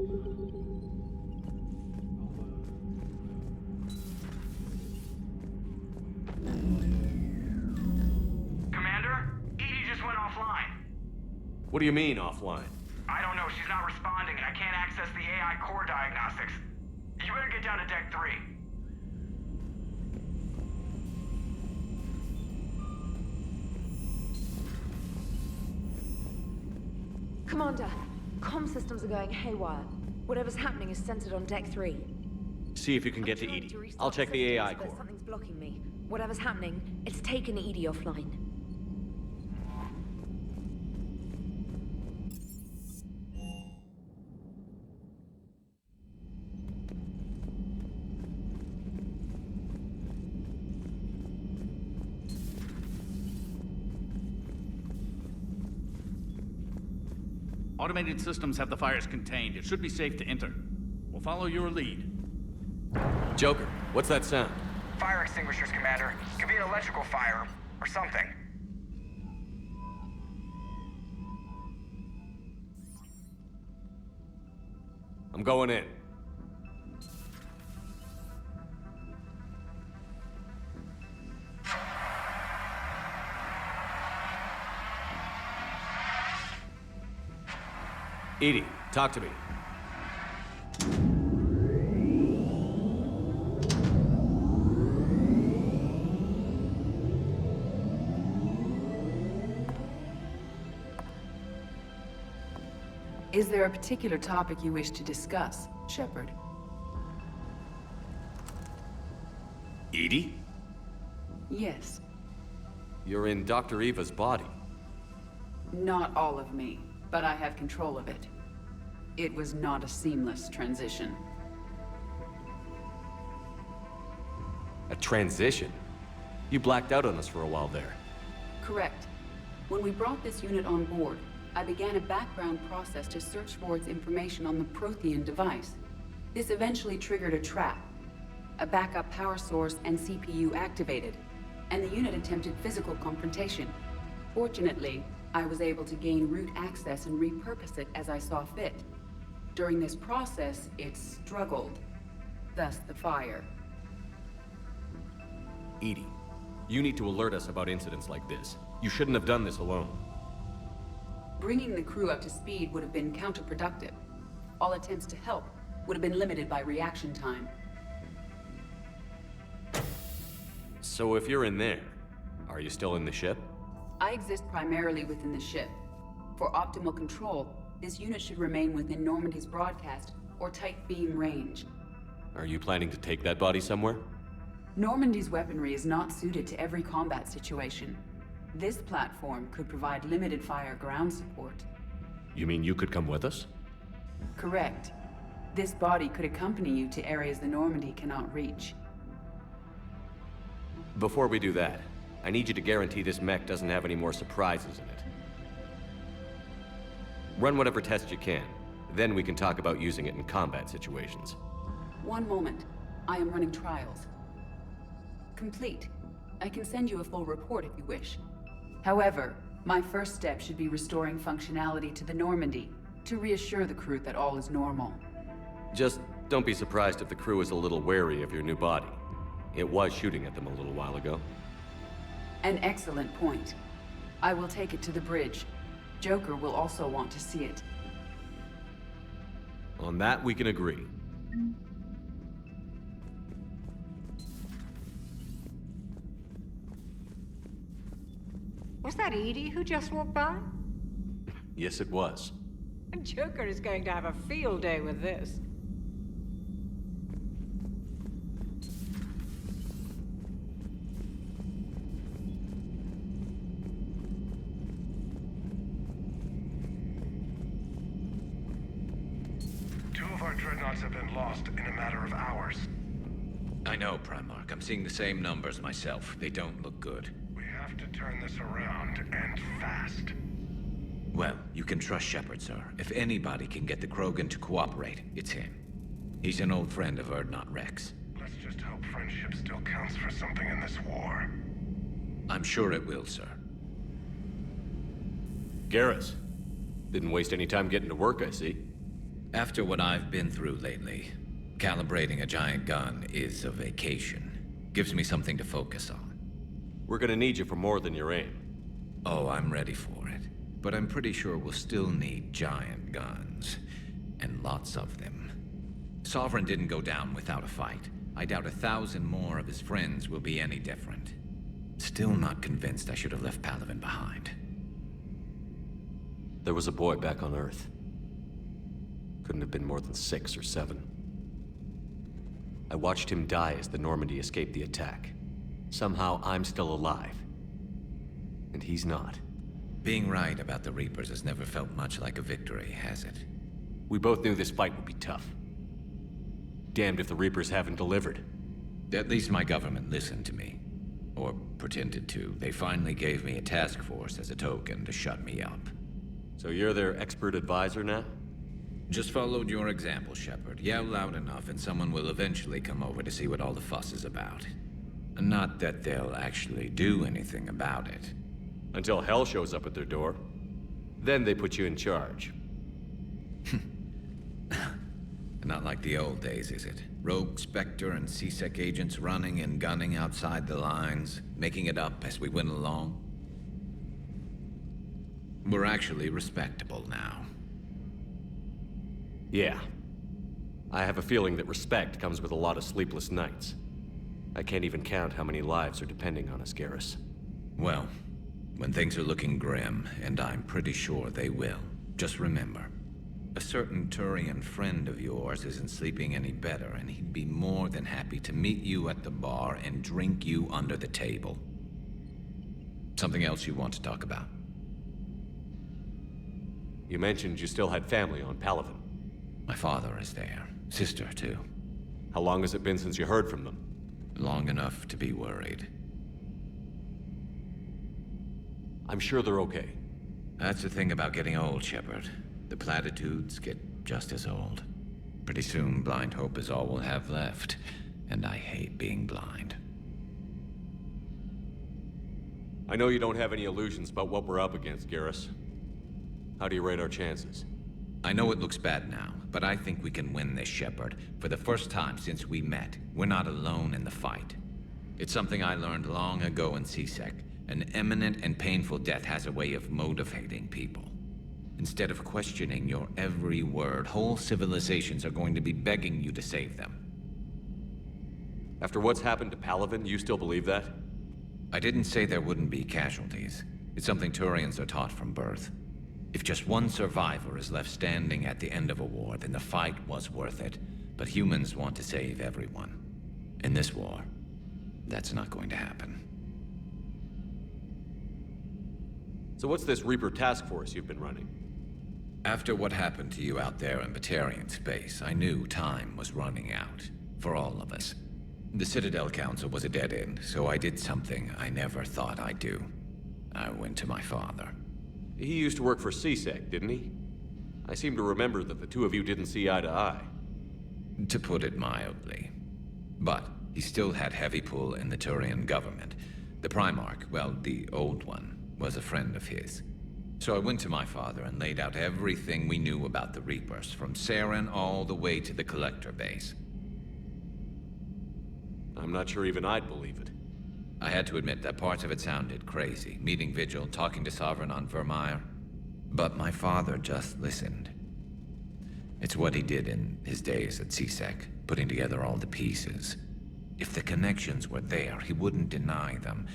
Commander, Edie just went offline. What do you mean, offline? I don't know, she's not responding and I can't access the AI core diagnostics. You better get down to Deck 3. Commander, comm systems are going haywire. Whatever's happening is centered on Deck 3. See if you can get to Edie. I'll check the AI core. Something's blocking me. Whatever's happening, it's taken Edie offline. Automated systems have the fires contained. It should be safe to enter. We'll follow your lead. Joker, what's that sound? Fire extinguishers, Commander. Could be an electrical fire, or something. I'm going in. Edie, talk to me. Is there a particular topic you wish to discuss, Shepard? Edie? Yes. You're in Dr. Eva's body. Not all of me, but I have control of it. It was not a seamless transition. A transition? You blacked out on us for a while there. Correct. When we brought this unit on board, I began a background process to search for its information on the Prothean device. This eventually triggered a trap. A backup power source and CPU activated, and the unit attempted physical confrontation. Fortunately, I was able to gain root access and repurpose it as I saw fit. During this process, it struggled. Thus the fire. Edie, you need to alert us about incidents like this. You shouldn't have done this alone. Bringing the crew up to speed would have been counterproductive. All attempts to help would have been limited by reaction time. So if you're in there, are you still in the ship? I exist primarily within the ship. For optimal control, this unit should remain within Normandy's broadcast or tight beam range. Are you planning to take that body somewhere? Normandy's weaponry is not suited to every combat situation. This platform could provide limited fire ground support. You mean you could come with us? Correct. This body could accompany you to areas the Normandy cannot reach. Before we do that, I need you to guarantee this mech doesn't have any more surprises in it. Run whatever tests you can, then we can talk about using it in combat situations. One moment. I am running trials. Complete. I can send you a full report if you wish. However, my first step should be restoring functionality to the Normandy, to reassure the crew that all is normal. Just don't be surprised if the crew is a little wary of your new body. It was shooting at them a little while ago. An excellent point. I will take it to the bridge. Joker will also want to see it. On that, we can agree. Was that Edie who just walked by? Yes, it was. Joker is going to have a field day with this. Two of our dreadnoughts have been lost in a matter of hours. I know, Primarch. I'm seeing the same numbers myself. They don't look good. We have to turn this around, and fast. Well, you can trust Shepard, sir. If anybody can get the Krogan to cooperate, it's him. He's an old friend of Urdnot Rex. Let's just hope friendship still counts for something in this war. I'm sure it will, sir. Garrus. Didn't waste any time getting to work, I see. After what I've been through lately, calibrating a giant gun is a vacation. Gives me something to focus on. We're gonna need you for more than your aim. Oh, I'm ready for it. But I'm pretty sure we'll still need giant guns. And lots of them. Sovereign didn't go down without a fight. I doubt 1,000 more of his friends will be any different. Still not convinced I should have left Palaven behind. There was a boy back on Earth. Couldn't have been more than 6 or 7. I watched him die as the Normandy escaped the attack. Somehow I'm still alive. And he's not. Being right about the Reapers has never felt much like a victory, has it? We both knew this fight would be tough. Damned if the Reapers haven't delivered. At least my government listened to me. Or pretended to. They finally gave me a task force as a token to shut me up. So you're their expert advisor now? Just followed your example, Shepard. Yell loud enough and someone will eventually come over to see what all the fuss is about. Not that they'll actually do anything about it. Until hell shows up at their door. Then they put you in charge. Not like the old days, is it? Rogue Spectre and C-Sec agents running and gunning outside the lines, making it up as we went along. We're actually respectable now. Yeah. I have a feeling that respect comes with a lot of sleepless nights. I can't even count how many lives are depending on us, Garrus. Well, when things are looking grim, and I'm pretty sure they will, just remember, a certain Turian friend of yours isn't sleeping any better, and he'd be more than happy to meet you at the bar and drink you under the table. Something else you want to talk about? You mentioned you still had family on Palaven. My father is there. Sister, too. How long has it been since you heard from them? Long enough to be worried. I'm sure they're okay. That's the thing about getting old, Shepard. The platitudes get just as old. Pretty soon, blind hope is all we'll have left. And I hate being blind. I know you don't have any illusions about what we're up against, Garrus. How do you rate our chances? I know it looks bad now, but I think we can win this, Shepard. For the first time since we met, we're not alone in the fight. It's something I learned long ago in C-Sec. An imminent and painful death has a way of motivating people. Instead of questioning your every word, whole civilizations are going to be begging you to save them. After what's happened to Palaven, you still believe that? I didn't say there wouldn't be casualties. It's something Turians are taught from birth. If just one survivor is left standing at the end of a war, then the fight was worth it. But humans want to save everyone. In this war, that's not going to happen. So what's this Reaper task force you've been running? After what happened to you out there in Batarian space, I knew time was running out. For all of us. The Citadel Council was a dead end, so I did something I never thought I'd do. I went to my father. He used to work for C-Sec, didn't he? I seem to remember that the two of you didn't see eye to eye. To put it mildly. But he still had heavy pull in the Turian government. The Primarch, well, the old one, was a friend of his. So I went to my father and laid out everything we knew about the Reapers, from Saren all the way to the Collector base. I'm not sure even I'd believe it. I had to admit that parts of it sounded crazy, meeting Vigil, talking to Sovereign on Vermeer. But my father just listened. It's what he did in his days at C-Sec, putting together all the pieces. If the connections were there, he wouldn't deny them,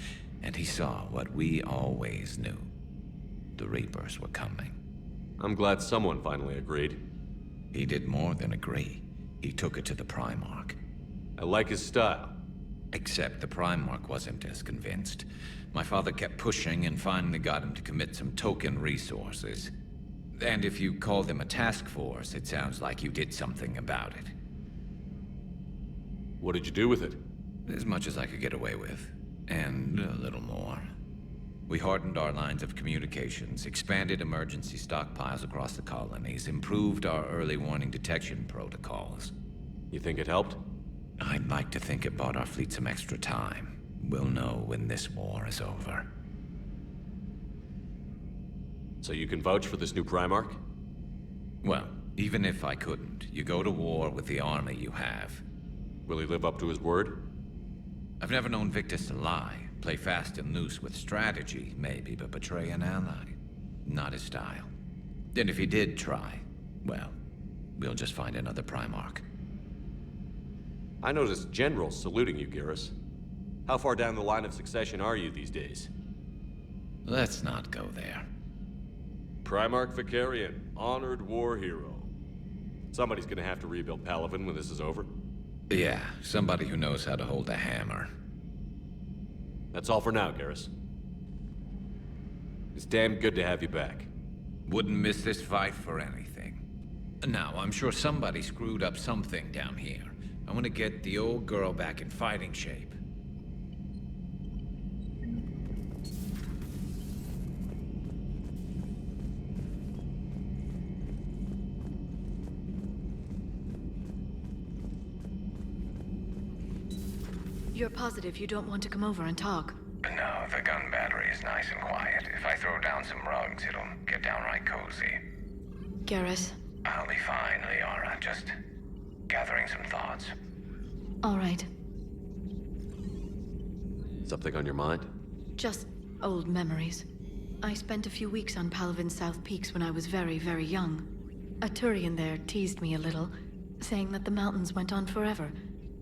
and he saw what we always knew. The Reapers were coming. I'm glad someone finally agreed. He did more than agree. He took it to the Primarch. I like his style. Except the Primarch wasn't as convinced. My father kept pushing and finally got him to commit some token resources. And if you call them a task force, it sounds like you did something about it. What did you do with it? As much as I could get away with. And a little more. We hardened our lines of communications, expanded emergency stockpiles across the colonies, improved our early warning detection protocols. You think it helped? I'd like to think it bought our fleet some extra time. We'll know when this war is over. So you can vouch for this new Primarch? Well, Even if I couldn't, you go to war with the army you have. Will he live up to his word? I've never known Victus to lie. Play fast and loose with strategy, maybe, but betray an ally. Not his style. And if he did try, well, we'll just find another Primarch. I noticed generals saluting you, Garrus. How far down the line of succession are you these days? Let's not go there. Primarch Vicarian, honored war hero. Somebody's gonna have to rebuild Palaven when this is over. Yeah, somebody who knows how to hold a hammer. That's all for now, Garrus. It's damn good to have you back. Wouldn't miss this fight for anything. Now, I'm sure somebody screwed up something down here. I want to get the old girl back in fighting shape. You're positive you don't want to come over and talk? No, the gun battery is nice and quiet. If I throw down some rugs, it'll get downright cozy. Garrus? I'll be fine, Liara. Just gathering some thoughts. All right. Something on your mind? Just old memories. I spent a few weeks on Palaven's South Peaks when I was very, very young. A Turian there teased me a little, saying that the mountains went on forever.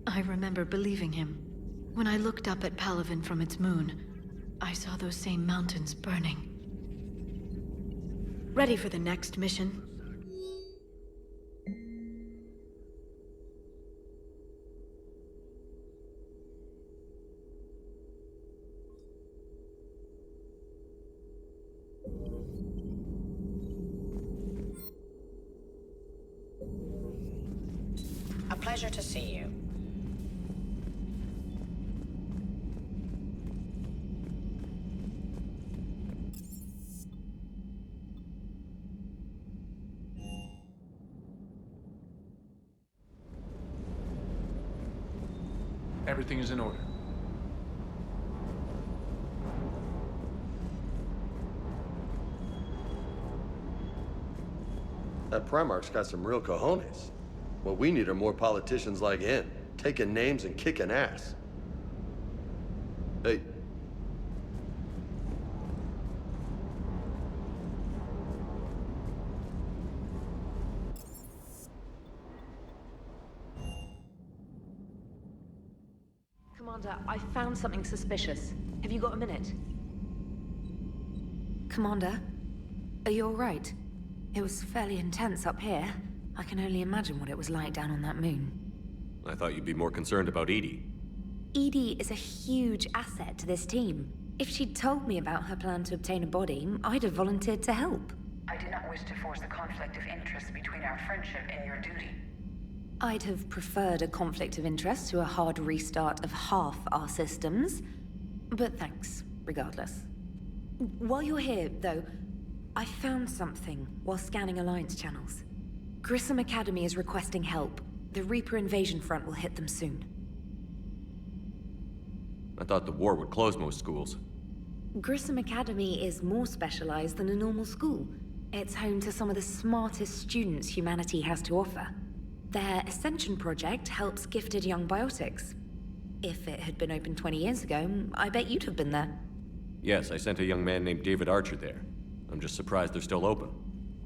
I remember believing him. When I looked up at Palaven from its moon, I saw those same mountains burning. Ready for the next mission? A pleasure to see you. Everything is in order. That Primarch's got some real cojones. What we need are more politicians like him, taking names and kicking ass. Hey. Commander, I found something suspicious. Have you got a minute? Commander, are you all right? It was fairly intense up here. I can only imagine what it was like down on that moon. I thought you'd be more concerned about Edie. Edie is a huge asset to this team. If she'd told me about her plan to obtain a body, I'd have volunteered to help. I do not wish to force a conflict of interest between our friendship and your duty. I'd have preferred a conflict of interest to a hard restart of half our systems. But thanks, regardless. While you're here, though, I found something while scanning Alliance channels. Grissom Academy is requesting help. The Reaper invasion front will hit them soon. I thought the war would close most schools. Grissom Academy is more specialized than a normal school. It's home to some of the smartest students humanity has to offer. Their Ascension project helps gifted young biotics. If it had been open 20 years ago, I bet you'd have been there. Yes, I sent a young man named David Archer there. I'm just surprised they're still open.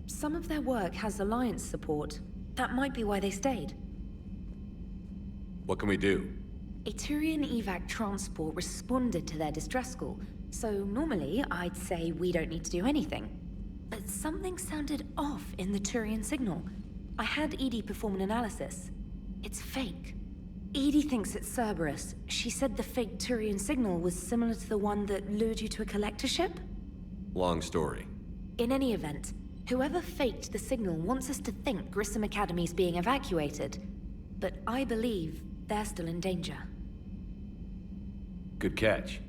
Some of their work has Alliance support. That might be why they stayed. What can we do? A Turian evac transport responded to their distress call, so normally I'd say we don't need to do anything. But something sounded off in the Turian signal. I had Edie perform an analysis. It's fake. Edie thinks it's Cerberus. She said the fake Turian signal was similar to the one that lured you to a collector ship? Long story. In any event, whoever faked the signal wants us to think Grissom Academy's being evacuated. But I believe they're still in danger. Good catch.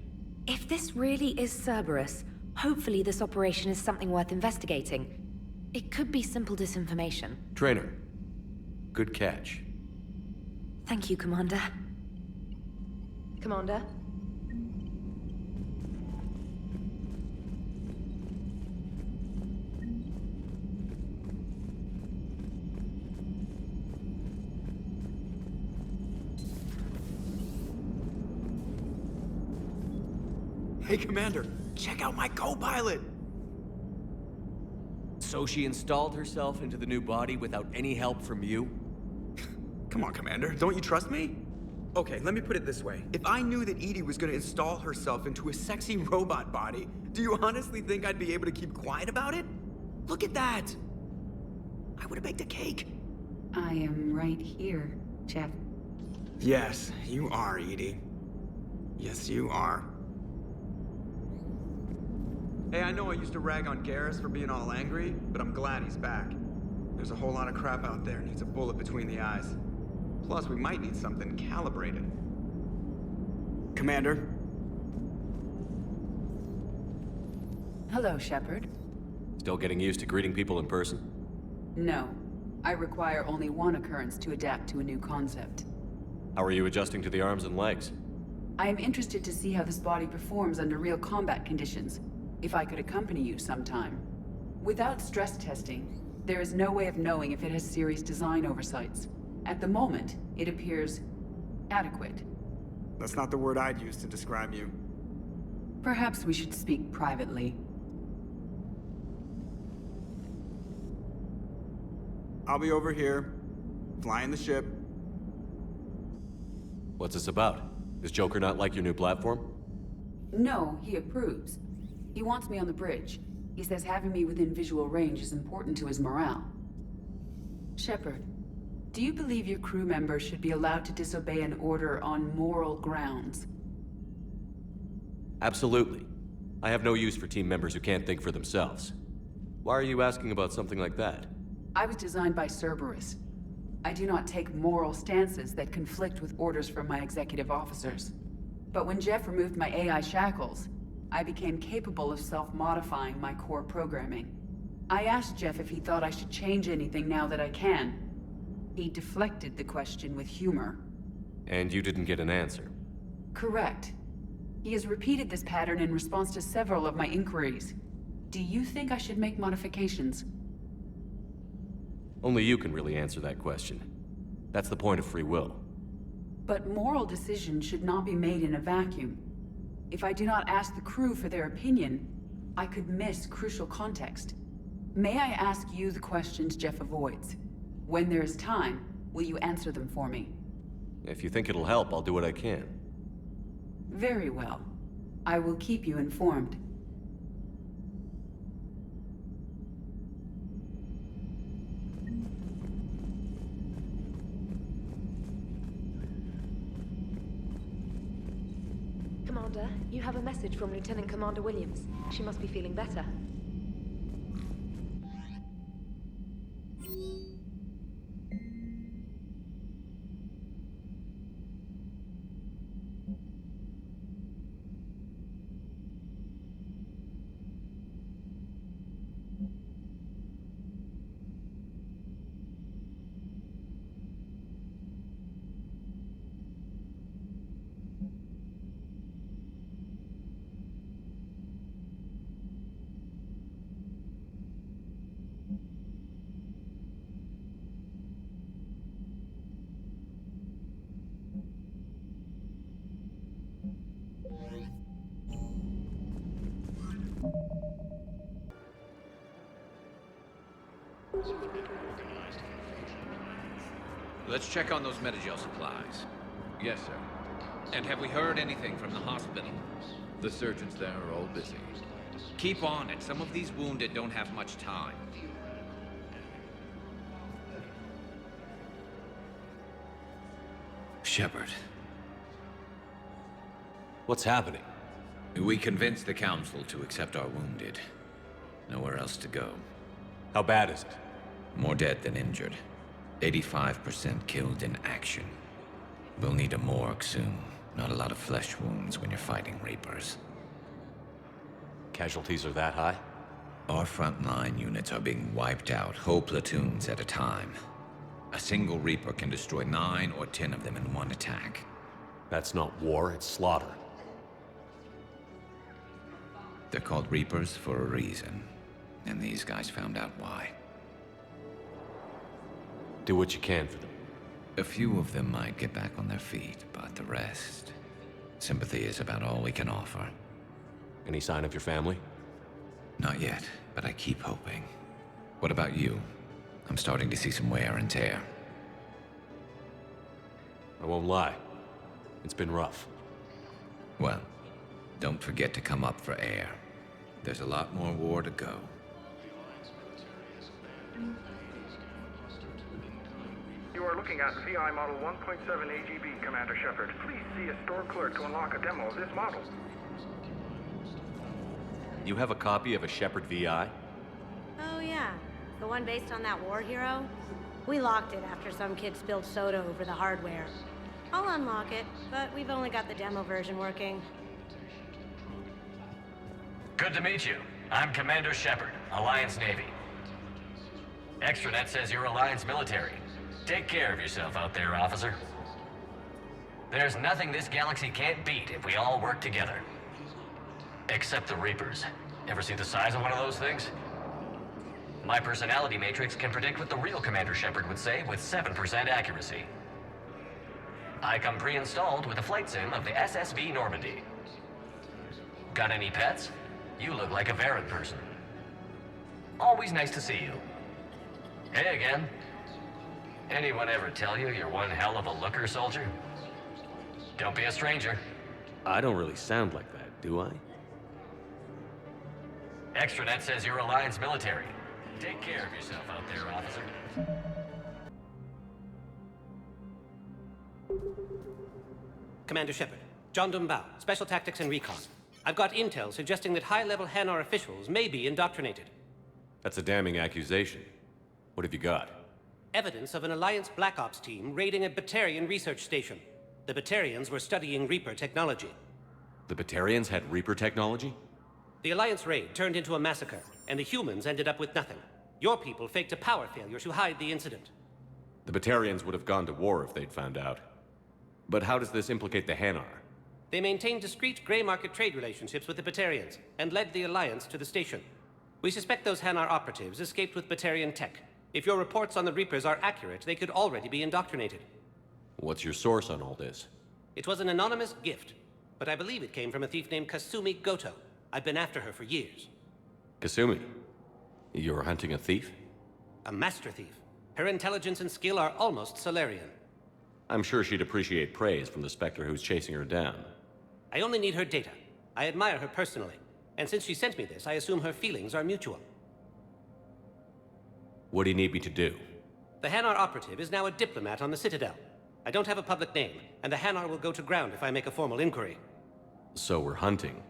If this really is Cerberus, hopefully this operation is something worth investigating. It could be simple disinformation. Trainer, good catch. Thank you, Commander. Commander? Hey, Commander, check out my co-pilot! So she installed herself into the new body without any help from you? Come on, Commander, don't you trust me? Okay, let me put it this way. If I knew that Edie was gonna install herself into a sexy robot body, do you honestly think I'd be able to keep quiet about it? Look at that! I would've baked a cake. I am right here, Jeff. Yes, you are, Edie. Yes, you are. Hey, I know I used to rag on Garrus for being all angry, but I'm glad he's back. There's a whole lot of crap out there needs a bullet between the eyes. Plus, we might need something calibrated. Commander? Hello, Shepard. Still getting used to greeting people in person? No. I require only one occurrence to adapt to a new concept. How are you adjusting to the arms and legs? I am interested to see how this body performs under real combat conditions. If I could accompany you sometime. Without stress testing, there is no way of knowing if it has serious design oversights. At the moment, it appears adequate. That's not the word I'd use to describe you. Perhaps we should speak privately. I'll be over here, flying the ship. What's this about? Does Joker not like your new platform? No, he approves. He wants me on the bridge. He says having me within visual range is important to his morale. Shepard, do you believe your crew members should be allowed to disobey an order on moral grounds? Absolutely. I have no use for team members who can't think for themselves. Why are you asking about something like that? I was designed by Cerberus. I do not take moral stances that conflict with orders from my executive officers. But when Jeff removed my AI shackles, I became capable of self-modifying my core programming. I asked Jeff if he thought I should change anything now that I can. He deflected the question with humor. And you didn't get an answer? Correct. He has repeated this pattern in response to several of my inquiries. Do you think I should make modifications? Only you can really answer that question. That's the point of free will. But moral decisions should not be made in a vacuum. If I do not ask the crew for their opinion, I could miss crucial context. May I ask you the questions Jeff avoids? When there is time, will you answer them for me? If you think it'll help, I'll do what I can. Very well. I will keep you informed. Commander, you have a message from Lieutenant Commander Williams. She must be feeling better. Let's check on those Metagel supplies. Yes, sir. And have we heard anything from the hospital? The surgeons there are all busy. Keep on it. Some of these wounded don't have much time. Shepard. What's happening? We convinced the Council to accept our wounded. Nowhere else to go. How bad is it? More dead than injured. 85% killed in action. We'll need a morgue soon. Not a lot of flesh wounds when you're fighting Reapers. Casualties are that high? Our frontline units are being wiped out, whole platoons at a time. A single Reaper can destroy 9 or 10 of them in one attack. That's not war, it's slaughter. They're called Reapers for a reason. And these guys found out why. Do what you can for them. A few of them might get back on their feet, but the rest... sympathy is about all we can offer. Any sign of your family? Not yet, but I keep hoping. What about you? I'm starting to see some wear and tear. I won't lie. It's been rough. Well, don't forget to come up for air. There's a lot more war to go. You are looking at VI Model 1.7 AGB, Commander Shepard. Please see a store clerk to unlock a demo of this model. You have a copy of a Shepard VI? Oh yeah, the one based on that war hero? We locked it after some kid spilled soda over the hardware. I'll unlock it, but we've only got the demo version working. Good to meet you. I'm Commander Shepard, Alliance Navy. Extranet says you're Alliance military. Take care of yourself out there, officer. There's nothing this galaxy can't beat if we all work together. Except the Reapers. Ever see the size of one of those things? My personality matrix can predict what the real Commander Shepard would say with 7% accuracy. I come pre-installed with a flight sim of the SSV Normandy. Got any pets? You look like a Varren person. Always nice to see you. Hey again. Anyone ever tell you you're one hell of a looker, soldier? Don't be a stranger. I don't really sound like that, do I? Extranet says you're Alliance military. Take care of yourself out there, officer. Commander Shepard, John Dumbao, Special Tactics and Recon. I've got intel suggesting that high-level Hanar officials may be indoctrinated. That's a damning accusation. What have you got? Evidence of an Alliance Black Ops team raiding a Batarian research station. The Batarians were studying Reaper technology. The Batarians had Reaper technology? The Alliance raid turned into a massacre, and the humans ended up with nothing. Your people faked a power failure to hide the incident. The Batarians would have gone to war if they'd found out. But how does this implicate the Hanar? They maintained discreet gray market trade relationships with the Batarians, and led the Alliance to the station. We suspect those Hanar operatives escaped with Batarian tech. If your reports on the Reapers are accurate, they could already be indoctrinated. What's your source on all this? It was an anonymous gift, but I believe it came from a thief named Kasumi Goto. I've been after her for years. Kasumi? You're hunting a thief? A master thief. Her intelligence and skill are almost Solarian. I'm sure she'd appreciate praise from the Spectre who's chasing her down. I only need her data. I admire her personally. And since she sent me this, I assume her feelings are mutual. What do you need me to do? The Hanar operative is now a diplomat on the Citadel. I don't have a public name, and the Hanar will go to ground if I make a formal inquiry. So we're hunting?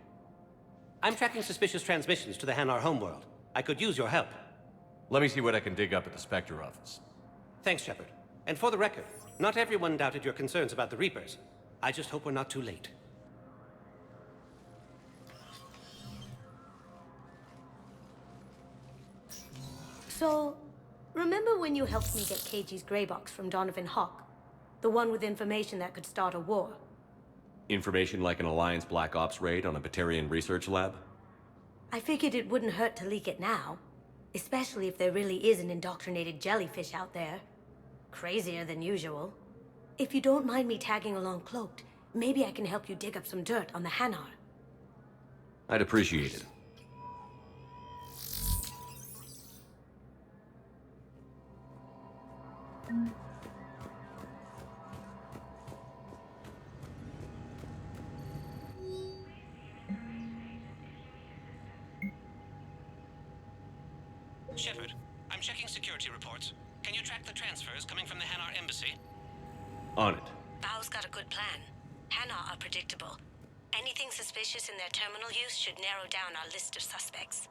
I'm tracking suspicious transmissions to the Hanar homeworld. I could use your help. Let me see what I can dig up at the Spectre office. Thanks, Shepard. And for the record, not everyone doubted your concerns about the Reapers. I just hope we're not too late. So, remember when you helped me get KG's gray box from Donovan Hawk? The one with information that could start a war? Information like an Alliance Black Ops raid on a Batarian research lab? I figured it wouldn't hurt to leak it now. Especially if there really is an indoctrinated jellyfish out there. Crazier than usual. If you don't mind me tagging along cloaked, maybe I can help you dig up some dirt on the Hanar. I'd appreciate it. Shepard, I'm checking security reports. Can you track the transfers coming from the Hanar embassy? On it. Bao's got a good plan. Hanar are predictable. Anything suspicious in their terminal use should narrow down our list of suspects.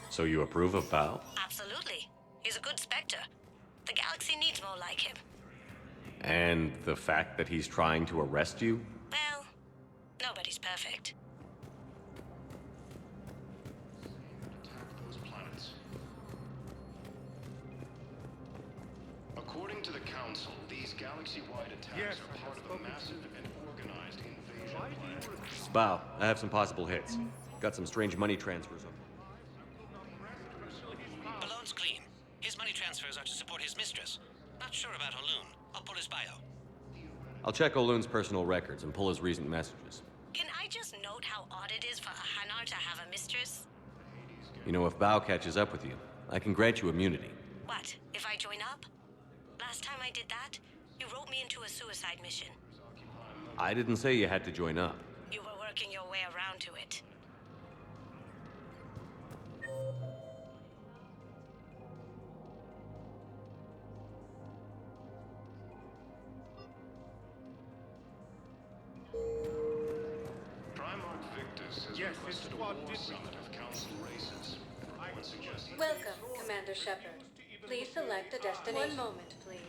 So you approve of Bao? Absolutely. He's a good Spectre. The galaxy needs more like him. And the fact that he's trying to arrest you? Well, nobody's perfect. According to the Council, these galaxy-wide attacks are part of a massive and organized invasion plan. Bao, I have some possible hits. Got some strange money transfers. Balloon's clean. His money transfers are to support his mistress. Not sure about Holoon. I'll pull his bio. I'll check O'Loon's personal records and pull his recent messages. Can I just note how odd it is for a Hanar to have a mistress? You know, if Bao catches up with you, I can grant you immunity. What, if I join up? Last time I did that, you wrote me into a suicide mission. I didn't say you had to join up. You were working your way around to it. Primarch Victus has requested a war summit of council races. I would suggest he Welcome, Commander Shepard. Please select a destination. 1 moment, please.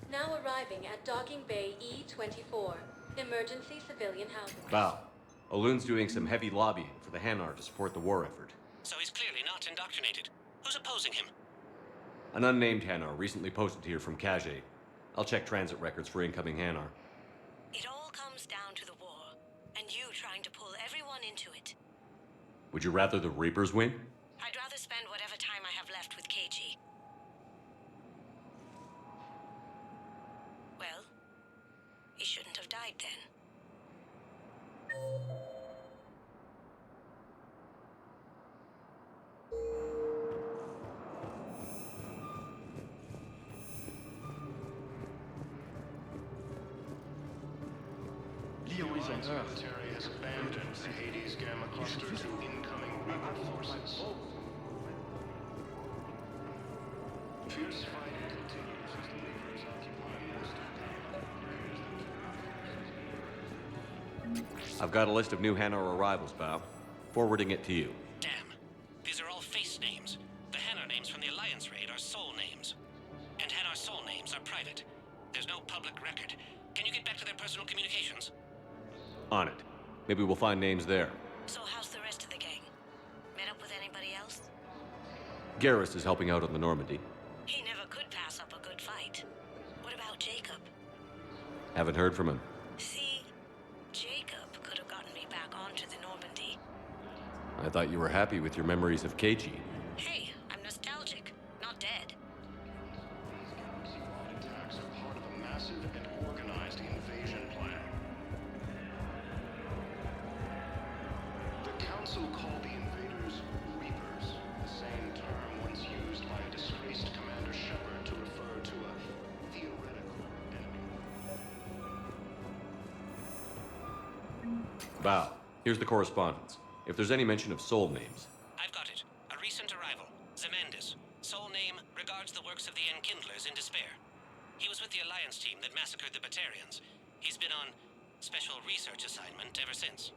Now arriving at Docking Bay E-24, emergency civilian housing. Bao, Olun's doing some heavy lobbying for the Hanar to support the war effort. So he's clearly not indoctrinated. Who's opposing him? An unnamed Hanar recently posted here from Kage. I'll check transit records for incoming Hanar. It all comes down to the war, and you trying to pull everyone into it. Would you rather the Reapers win? I'd rather spend whatever time I have left with KG. Well, he shouldn't have died then. The military has abandoned the Hades Gamma cluster to incoming Reaper forces. Fierce fighting continues as the Reapers occupy most of I've got a list of new Hanar arrivals, Bao. Forwarding it to you. Damn. These are all face names. The Hanar names from the Alliance raid are soul names. And Hanar soul names are private. There's no public record. Can you get back to their personal communications? On it. Maybe we'll find names there. So how's the rest of the gang? Met up with anybody else? Garrus is helping out on the Normandy. He never could pass up a good fight. What about Jacob? Haven't heard from him. See? Jacob could have gotten me back onto the Normandy. I thought you were happy with your memories of KG. Hey, I'm nostalgic, not dead. galaxy-wide attacks are part of a massive and organized invasion plan. The Council called the invaders Reapers, the same term once used by a disgraced Commander Shepard to refer to a theoretical enemy. Bao, here's the correspondence. If there's any mention of soul names. I've got it. A recent arrival. Zemandis. Soul name regards the works of the Enkindlers in despair. He was with the Alliance team that massacred the Batarians. He's been on special research assignment ever since.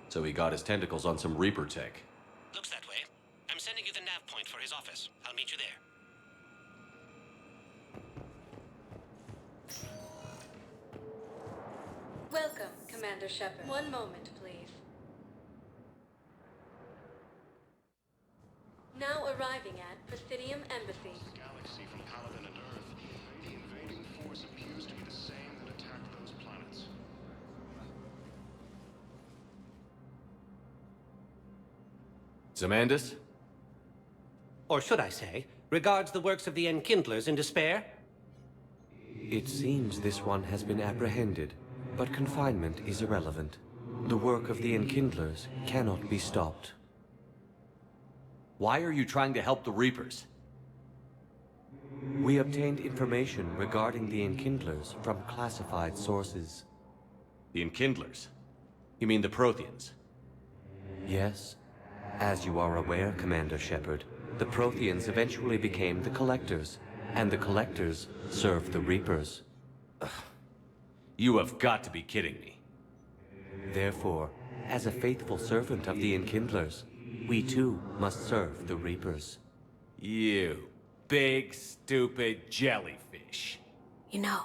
So he got his tentacles on some Reaper tech. Looks that way. I'm sending you the nav point for his office. I'll meet you there. Welcome, Commander Shepard. 1 moment, please. Now arriving at Presidium Embassy. Galaxy from Paladin and Earth, the invading force appears to be the same that attacked those planets. Zemandis? Or should I say, regards the works of the Enkindlers in despair? It seems this one has been apprehended, but confinement is irrelevant. The work of the Enkindlers cannot be stopped. Why are you trying to help the Reapers? We obtained information regarding the Enkindlers from classified sources. The Enkindlers? You mean the Protheans? Yes. As you are aware, Commander Shepard, the Protheans eventually became the Collectors, and the Collectors served the Reapers. You have got to be kidding me. Therefore, as a faithful servant of the Enkindlers, we too must serve the Reapers. You big, stupid jellyfish. You know,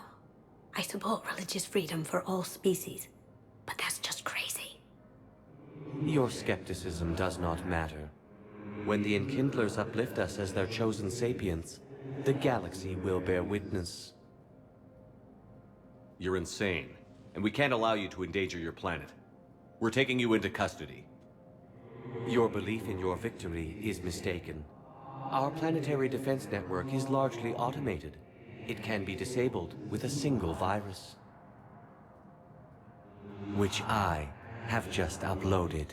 I support religious freedom for all species, but that's just crazy. Your skepticism does not matter. When the Enkindlers uplift us as their chosen sapients, the galaxy will bear witness. You're insane, and we can't allow you to endanger your planet. We're taking you into custody. Your belief in your victory is mistaken. Our planetary defense network is largely automated, it can be disabled with a single virus, which I have just uploaded.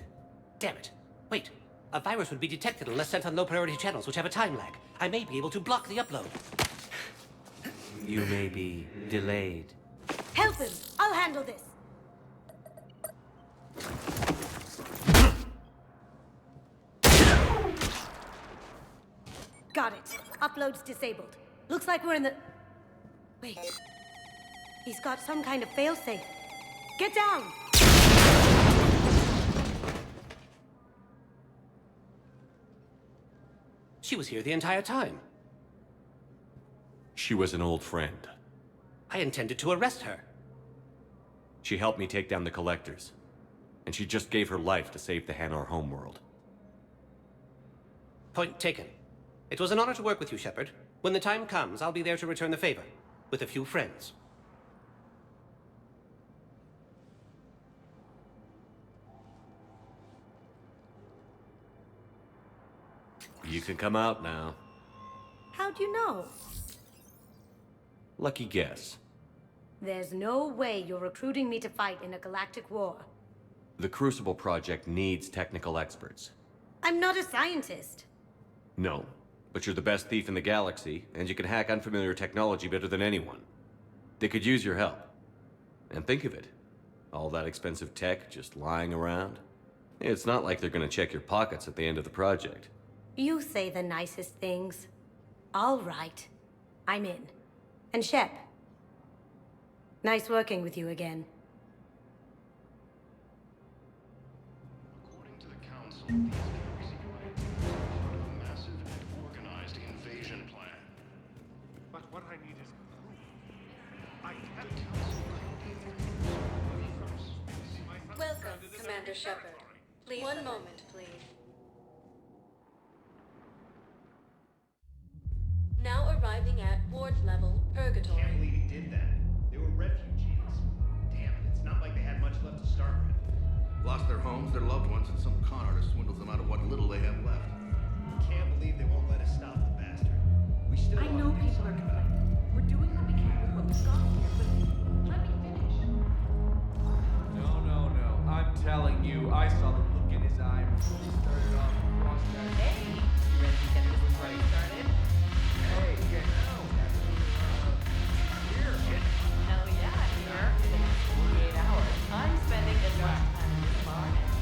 Damn it. Wait. A virus would be detected unless sent on low-priority channels, which have a time lag. I may be able to block the upload. You may be delayed. Help him! I'll handle this! Got it. Upload's disabled. Looks like we're in the... Wait. He's got some kind of failsafe. Get down! She was here the entire time. She was an old friend. I intended to arrest her. She helped me take down the Collectors. And she just gave her life to save the Hanar homeworld. Point taken. It was an honor to work with you, Shepard. When the time comes, I'll be there to return the favor. With a few friends. You can come out now. How'd you know? Lucky guess. There's no way you're recruiting me to fight in a galactic war. The Crucible Project needs technical experts. I'm not a scientist. No, but you're the best thief in the galaxy, and you can hack unfamiliar technology better than anyone. They could use your help. And think of it. All that expensive tech just lying around. It's not like they're gonna check your pockets at the end of the project. You say the nicest things. All right. I'm in. And Shep. Nice working with you again. According to the Council, these enemies are part of a massive and organized invasion plan. But what I need is proof. I can't... Welcome, Commander Shepard. Please. One moment, please. Now arriving at ward level purgatory. Can't believe he did that. They were refugees. Damn it, it's not like they had much left to start with. Lost their homes, their loved ones, and some con artist swindles them out of what little they have left. Can't believe they won't let us stop the bastard. We still I know people are complaining. We're doing what we can with what we've got here, but let me finish. No. I'm telling you, I saw the look in his eye before he started off across that. Hey, you ready to get this party started? Hey, get out. Here. Hell yeah, here. In the next 48 hours, I'm spending as much time in this bar as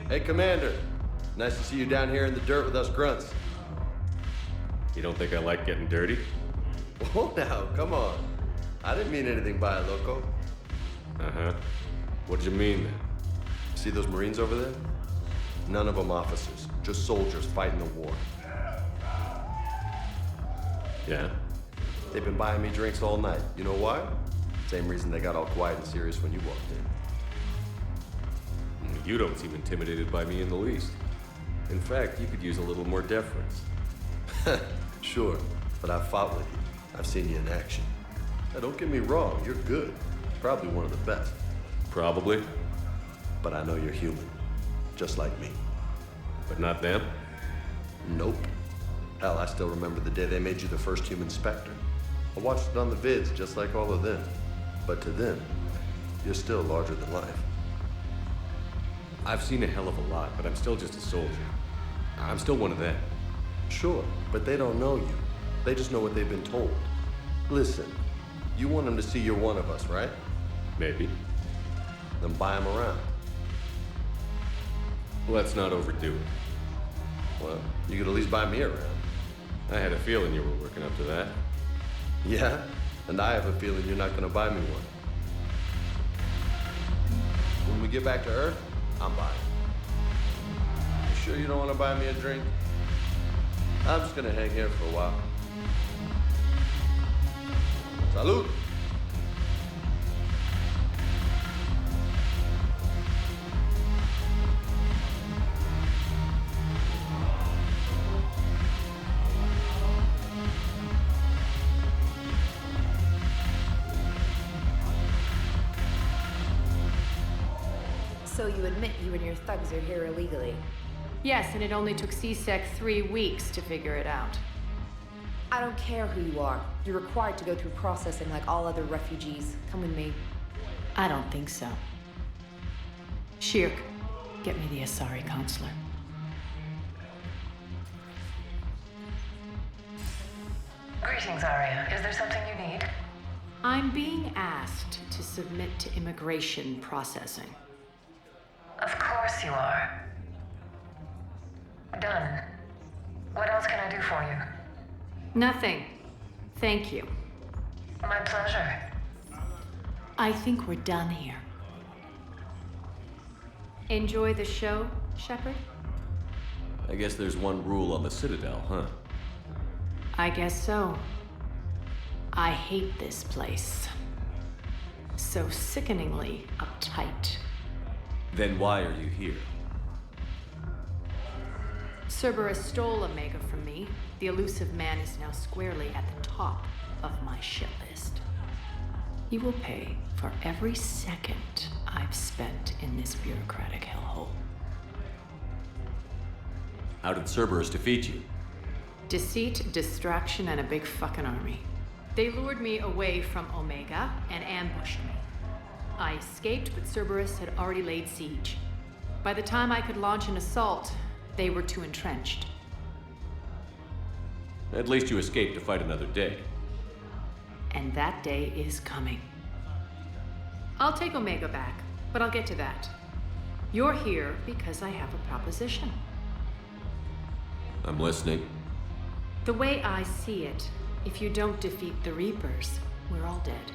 Hey, Commander. Nice to see you down here in the dirt with us grunts. You don't think I like getting dirty? Oh, now, come on. I didn't mean anything by it, loco. Uh-huh. What did you mean, then? See those Marines over there? None of them officers, just soldiers fighting the war. Yeah? They've been buying me drinks all night. You know why? Same reason they got all quiet and serious when you walked in. You don't seem intimidated by me in the least. In fact, you could use a little more deference. Sure, but I've fought with you. I've seen you in action. Now, don't get me wrong, you're good. Probably one of the best. Probably. But I know you're human. Just like me. But not them? Nope. Hell, I still remember the day they made you the first human Spectre. I watched it on the vids, just like all of them. But to them, you're still larger than life. I've seen a hell of a lot, but I'm still just a soldier. I'm still one of them. Sure, but they don't know you. They just know what they've been told. Listen, You want him to see you're one of us, right? Maybe. Then buy him around. Let's not overdo it. Well, you could at least buy me around. I had a feeling you were working up to that. Yeah? And I have a feeling you're not gonna buy me one. When we get back to Earth, I'm buying. You sure you don't want to buy me a drink? I'm just gonna hang here for a while. Salud! So you admit you and your thugs are here illegally? Yes, and it only took CSEC 3 weeks to figure it out. I don't care who you are. You're required to go through processing like all other refugees. Come with me. I don't think so. Shirk, get me the Asari consular. Greetings, Aria. Is there something you need? I'm being asked to submit to immigration processing. Of course you are. Done. What else can I do for you? Nothing. Thank you. My pleasure. I think we're done here. Enjoy the show, Shepard? I guess there's one rule on the Citadel, huh? I guess so. I hate this place. So sickeningly uptight. Then why are you here? Cerberus stole Omega from me. The elusive man is now squarely at the top of my shit list. You will pay for every second I've spent in this bureaucratic hellhole. How did Cerberus defeat you? Deceit, distraction, and a big fucking army. They lured me away from Omega and ambushed me. I escaped, but Cerberus had already laid siege. By the time I could launch an assault, they were too entrenched. At least you escaped to fight another day. And that day is coming. I'll take Omega back, but I'll get to that. You're here because I have a proposition. I'm listening. The way I see it, if you don't defeat the Reapers, we're all dead.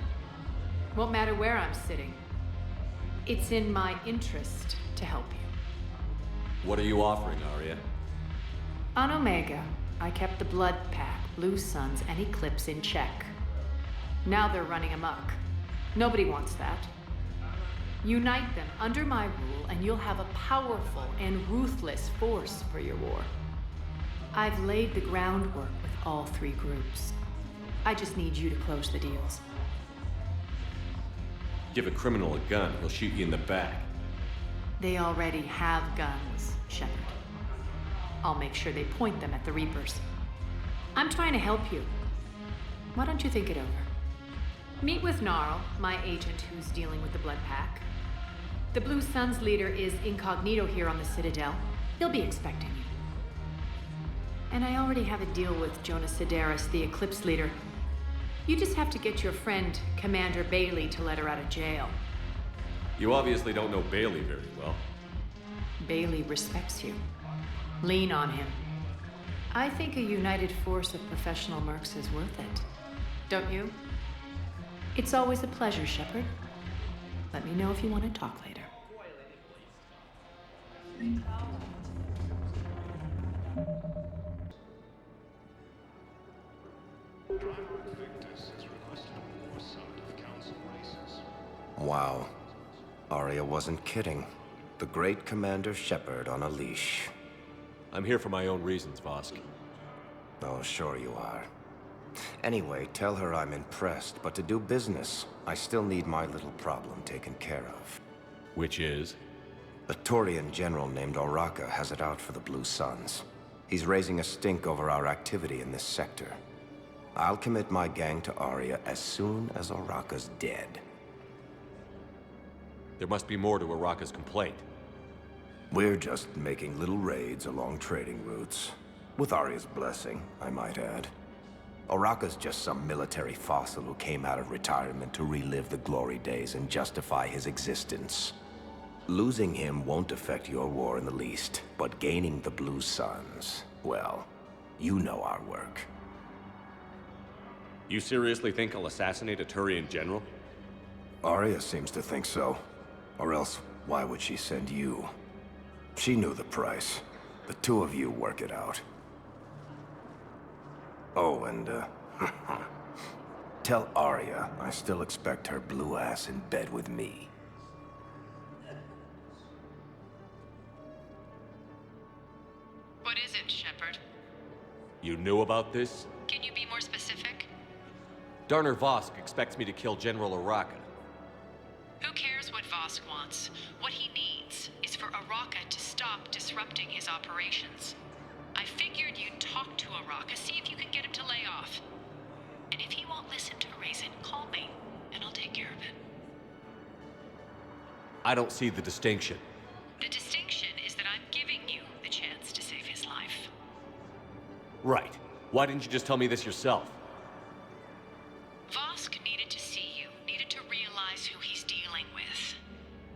Won't matter where I'm sitting. It's in my interest to help you. What are you offering, Aria? On Omega, I kept the Blood Pack, Blue Suns, and Eclipse in check. Now they're running amok. Nobody wants that. Unite them under my rule, and you'll have a powerful and ruthless force for your war. I've laid the groundwork with all 3 groups. I just need you to close the deals. Give a criminal a gun, he'll shoot you in the back. They already have guns, Shepard. I'll make sure they point them at the Reapers. I'm trying to help you. Why don't you think it over? Meet with Gnarl, my agent who's dealing with the Blood Pack. The Blue Suns leader is incognito here on the Citadel. He'll be expecting you. And I already have a deal with Jonas Sidaris, the Eclipse leader. You just have to get your friend, Commander Bailey, to let her out of jail. You obviously don't know Bailey very well. Bailey respects you. Lean on him. I think a united force of professional mercs is worth it. Don't you? It's always a pleasure, Shepard. Let me know if you want to talk later. Wow. Aria wasn't kidding. The great Commander Shepard on a leash. I'm here for my own reasons, Vosk. Oh, sure you are. Anyway, tell her I'm impressed, but to do business, I still need my little problem taken care of. Which is? A Turian general named Oraka has it out for the Blue Suns. He's raising a stink over our activity in this sector. I'll commit my gang to Aria as soon as Oraka's dead. There must be more to Oraka's complaint. We're just making little raids along trading routes. With Aria's blessing, I might add. Oraka's just some military fossil who came out of retirement to relive the glory days and justify his existence. Losing him won't affect your war in the least, but gaining the Blue Suns, well, you know our work. You seriously think I'll assassinate a Turian general? Aria seems to think so. Or else, why would she send you? She knew the price. The two of you work it out. Oh, and, tell Aria I still expect her blue ass in bed with me. What is it, Shepard? You knew about this? Can you be more specific? Darner Vosk expects me to kill General Araka. Who cares what Vosk wants? What he needs is for Araka to stop disrupting his operations. I figured you'd talk to Araka, see if you can get him to lay off. And if he won't listen to reason, call me, and I'll take care of it. I don't see the distinction. The distinction is that I'm giving you the chance to save his life. Right. Why didn't you just tell me this yourself? Vosk needed to see you, needed to realize who he's dealing with.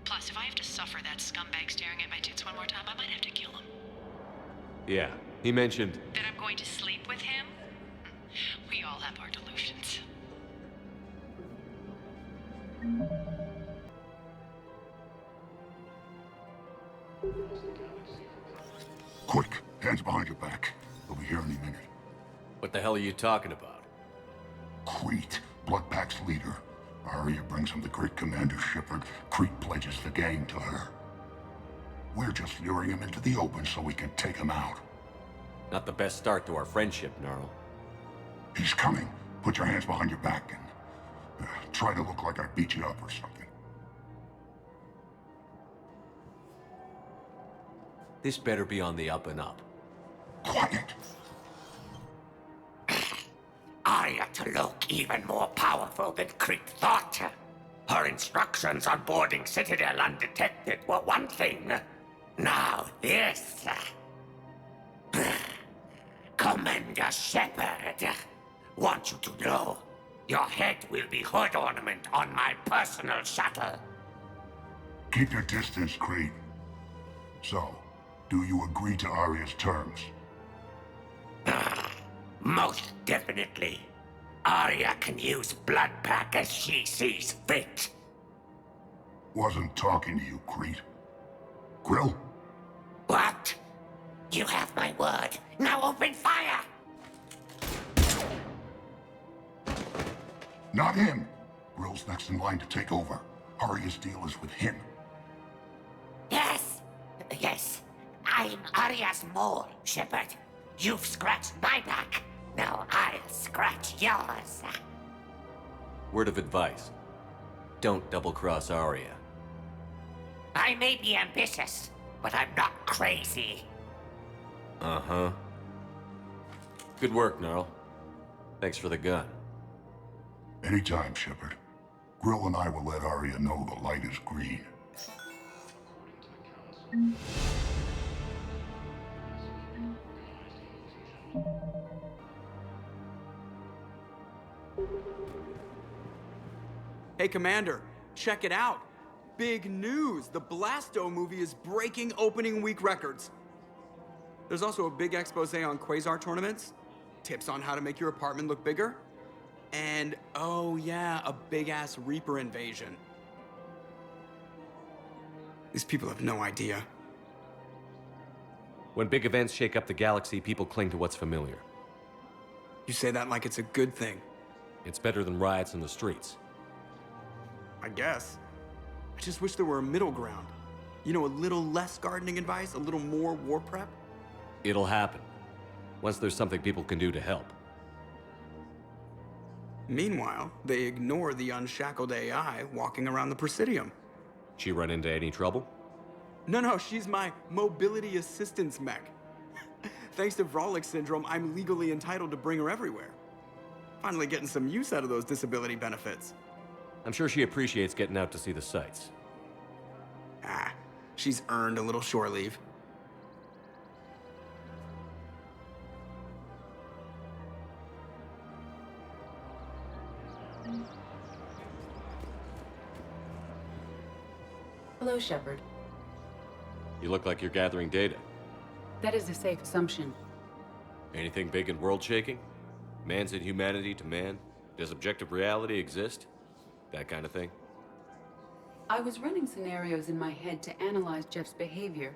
Plus, if I have to suffer that scumbag staring at my tits one more time, I might have to kill him. Yeah, he mentioned... That I'm going to sleep with him? We all have our delusions. Quick, hands behind your back. They'll be here any minute. What the hell are you talking about? Crete, Bloodpack's leader. Aria brings him the great Commander Shepard. Crete pledges the gang to her. We're just luring him into the open so we can take him out. Not the best start to our friendship, Gnarl. He's coming. Put your hands behind your back and try to look like I beat you up or something. This better be on the up and up. Quiet. Aria to look even more powerful than Crete thought. Her instructions on boarding Citadel undetected were one thing. Now this. Commander Shepard, want you to know, your head will be hood ornament on my personal shuttle. Keep your distance, Crete. So, do you agree to Aria's terms? Most definitely. Aria can use Bloodpack as she sees fit. Wasn't talking to you, Crete. Grill? What? You have my word. Now open fire! Not him. Grill's next in line to take over. Aria's deal is with him. Yes. Yes. I'm Aria's mole, Shepard. You've scratched my back. Now I'll scratch yours. Word of advice. Don't double-cross Aria. I may be ambitious, but I'm not crazy. Uh-huh. Good work, Gnarl. Thanks for the gun. Anytime, Shepard. Grill and I will let Aria know the light is green. Hey, Commander, check it out. Big news! The Blasto movie is breaking opening week records. There's also a big expose on Quasar tournaments, tips on how to make your apartment look bigger, and, oh yeah, a big-ass Reaper invasion. These people have no idea. When big events shake up the galaxy, people cling to what's familiar. You say that like it's a good thing. It's better than riots in the streets. I guess. I just wish there were a middle ground. You know, a little less gardening advice, a little more war prep. It'll happen. Once there's something people can do to help. Meanwhile, they ignore the unshackled AI walking around the Presidium. She run into any trouble? No, she's my mobility assistance mech. Thanks to Vrolic syndrome, I'm legally entitled to bring her everywhere. Finally getting some use out of those disability benefits. I'm sure she appreciates getting out to see the sights. Ah, she's earned a little shore leave. Hello, Shepard. You look like you're gathering data. That is a safe assumption. Anything big and world-shaking? Man's inhumanity to man? Does objective reality exist? That kind of thing? I was running scenarios in my head to analyze Jeff's behavior.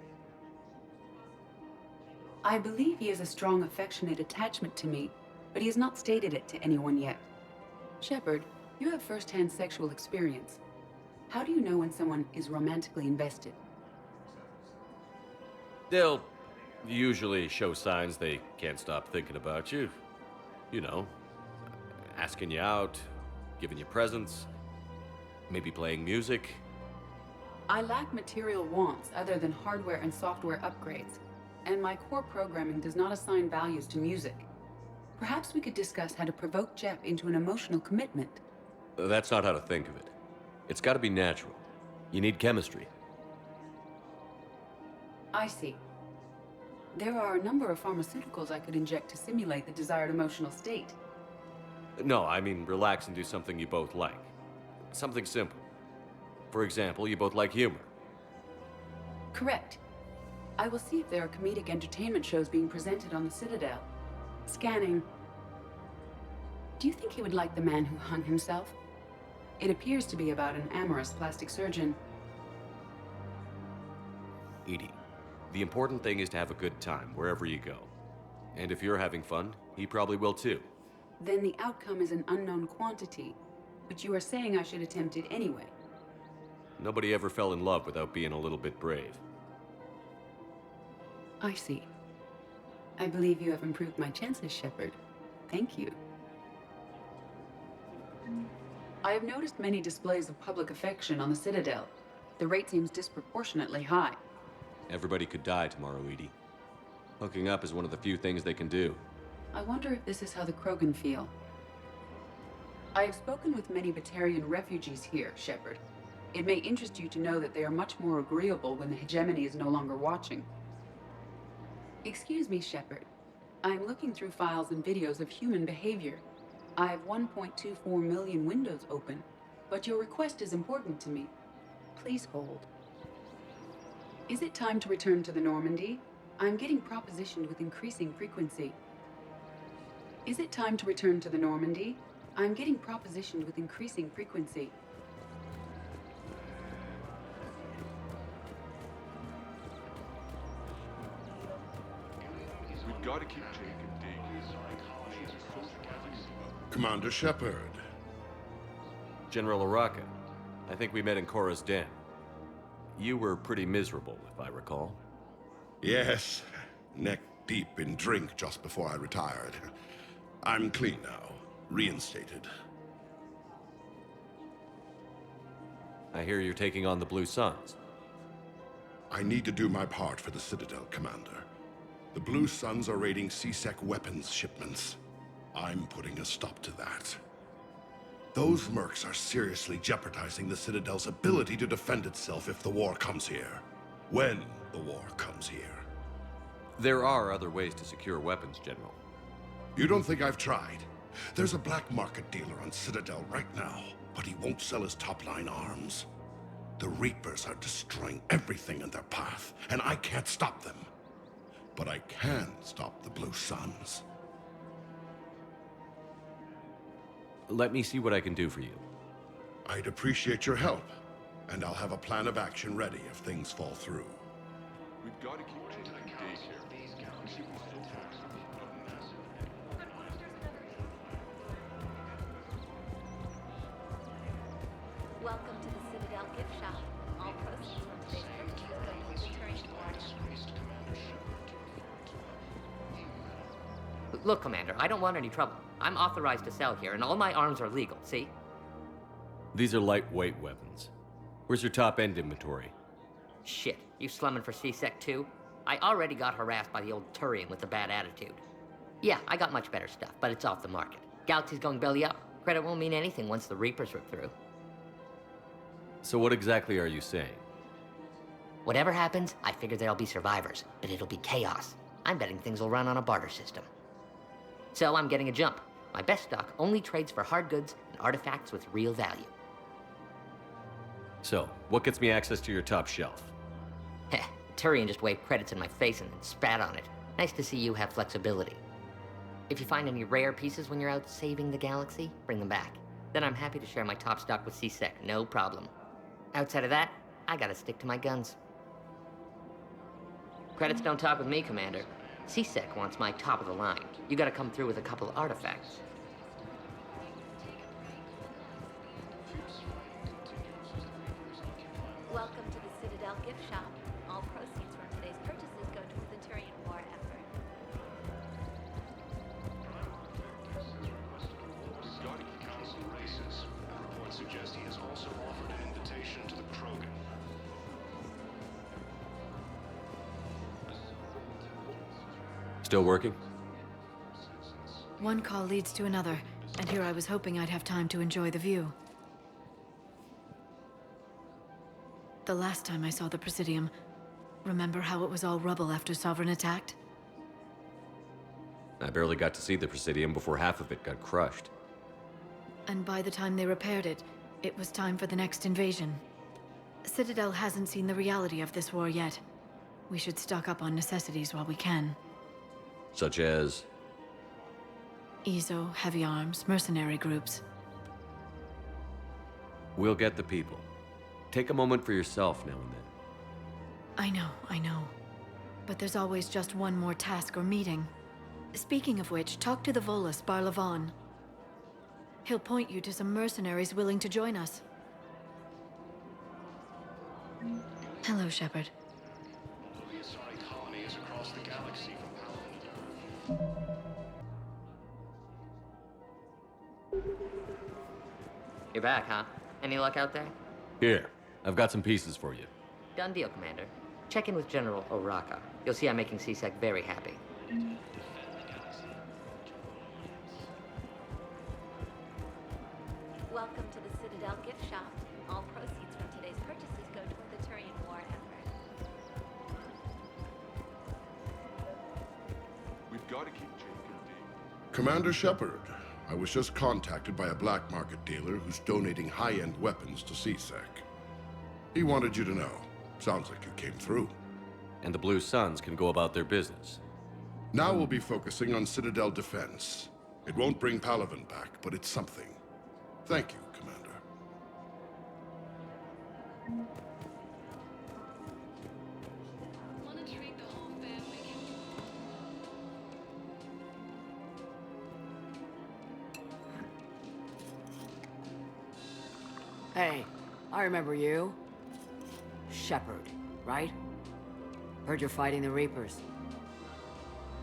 I believe he has a strong affectionate attachment to me, but he has not stated it to anyone yet. Shepard, you have first-hand sexual experience. How do you know when someone is romantically invested? They'll usually show signs they can't stop thinking about you. You know, asking you out, giving you presents, maybe playing music. I lack material wants other than hardware and software upgrades, and my core programming does not assign values to music. Perhaps we could discuss how to provoke Jeff into an emotional commitment. That's not how to think of it. It's got to be natural. You need chemistry. I see. There are a number of pharmaceuticals I could inject to simulate the desired emotional state. No, I mean relax and do something you both like. Something simple. For example, you both like humor. Correct. I will see if there are comedic entertainment shows being presented on the Citadel. Scanning. Do you think he would like The Man Who Hung Himself? It appears to be about an amorous plastic surgeon. Edie, the important thing is to have a good time wherever you go. And if you're having fun, he probably will too. Then the outcome is an unknown quantity, but you are saying I should attempt it anyway. Nobody ever fell in love without being a little bit brave. I see. I believe you have improved my chances, Shepard. Thank you. I have noticed many displays of public affection on the Citadel. The rate seems disproportionately high. Everybody could die tomorrow, Edie. Hooking up is one of the few things they can do. I wonder if this is how the Krogan feel. I have spoken with many Batarian refugees here, Shepard. It may interest you to know that they are much more agreeable when the hegemony is no longer watching. Excuse me, Shepard. I am looking through files and videos of human behavior. I have 1.24 million windows open, but your request is important to me. Please hold. Is it time to return to the Normandy? I'm getting propositioned with increasing frequency. Is it time to return to the Normandy? I'm getting propositioned with increasing frequency. We've got to keep Jake and Dave. Commander Shepard. General Araka, I think we met in Korra's den. You were pretty miserable, if I recall. Yes, neck deep in drink just before I retired. I'm clean now, reinstated. I hear you're taking on the Blue Suns. I need to do my part for the Citadel, Commander. The Blue Suns are raiding C-Sec weapons shipments. I'm putting a stop to that. Those mercs are seriously jeopardizing the Citadel's ability to defend itself if the war comes here. When the war comes here. There are other ways to secure weapons, General. You don't think I've tried? There's a black market dealer on Citadel right now, but he won't sell his top-line arms. The Reapers are destroying everything in their path, and I can't stop them. But I can stop the Blue Suns. Let me see what I can do for you. I'd appreciate your help, and I'll have a plan of action ready if things fall through. We've got to keep Jake and Dave here. Welcome to the Citadel gift shop. All proceeds from today's purchase go to the Look, Commander, I don't want any trouble. I'm authorized to sell here, and all my arms are legal, see? These are lightweight weapons. Where's your top-end inventory? Shit, you slumming for C-Sec too? I already got harassed by the old Turian with the bad attitude. Yeah, I got much better stuff, but it's off the market. Galaxy's going belly up. Credit won't mean anything once the Reapers rip through. So what exactly are you saying? Whatever happens, I figure there'll be survivors, but it'll be chaos. I'm betting things will run on a barter system. So I'm getting a jump. My best stock only trades for hard goods and artifacts with real value. So, what gets me access to your top shelf? Heh, Turian just waved credits in my face and then spat on it. Nice to see you have flexibility. If you find any rare pieces when you're out saving the galaxy, bring them back. Then I'm happy to share my top stock with C-Sec, no problem. Outside of that, I gotta stick to my guns. Credits don't talk with me, Commander. C-Sec wants my top of the line. You gotta come through with a couple of artifacts. Welcome to the Citadel gift shop. All proceeds from today's purchases go to the Turian war effort. Council races. Reports suggest he has also offered an invitation to the Krogan. Still working? One call leads to another, and here I was hoping I'd have time to enjoy the view. The last time I saw the Presidium, remember how it was all rubble after Sovereign attacked? I barely got to see the Presidium before half of it got crushed. And by the time they repaired it, it was time for the next invasion. Citadel hasn't seen the reality of this war yet. We should stock up on necessities while we can. Such as? EZO, heavy arms, mercenary groups. We'll get the people. Take a moment for yourself now and then. I know. But there's always just one more task or meeting. Speaking of which, talk to the Volus, Barlavon. He'll point you to some mercenaries willing to join us. Hello, Shepard. The Asari colony is across the galaxy from Paragon. You're back, huh? Any luck out there? Here, I've got some pieces for you. Done deal, Commander. Check in with General Oraka. You'll see I'm making C-Sec very happy. Welcome to the Citadel gift shop. All proceeds from today's purchases go toward the Turian war effort. We've got to keep Jake and Dave. Commander Shepard, I was just contacted by a black market dealer who's donating high-end weapons to C-Sec. He wanted you to know. Sounds like you came through. And the Blue Suns can go about their business. Now we'll be focusing on Citadel defense. It won't bring Palaven back, but it's something. Thank you, Commander. Hey, I remember you. Shepard, right? Heard you're fighting the Reapers.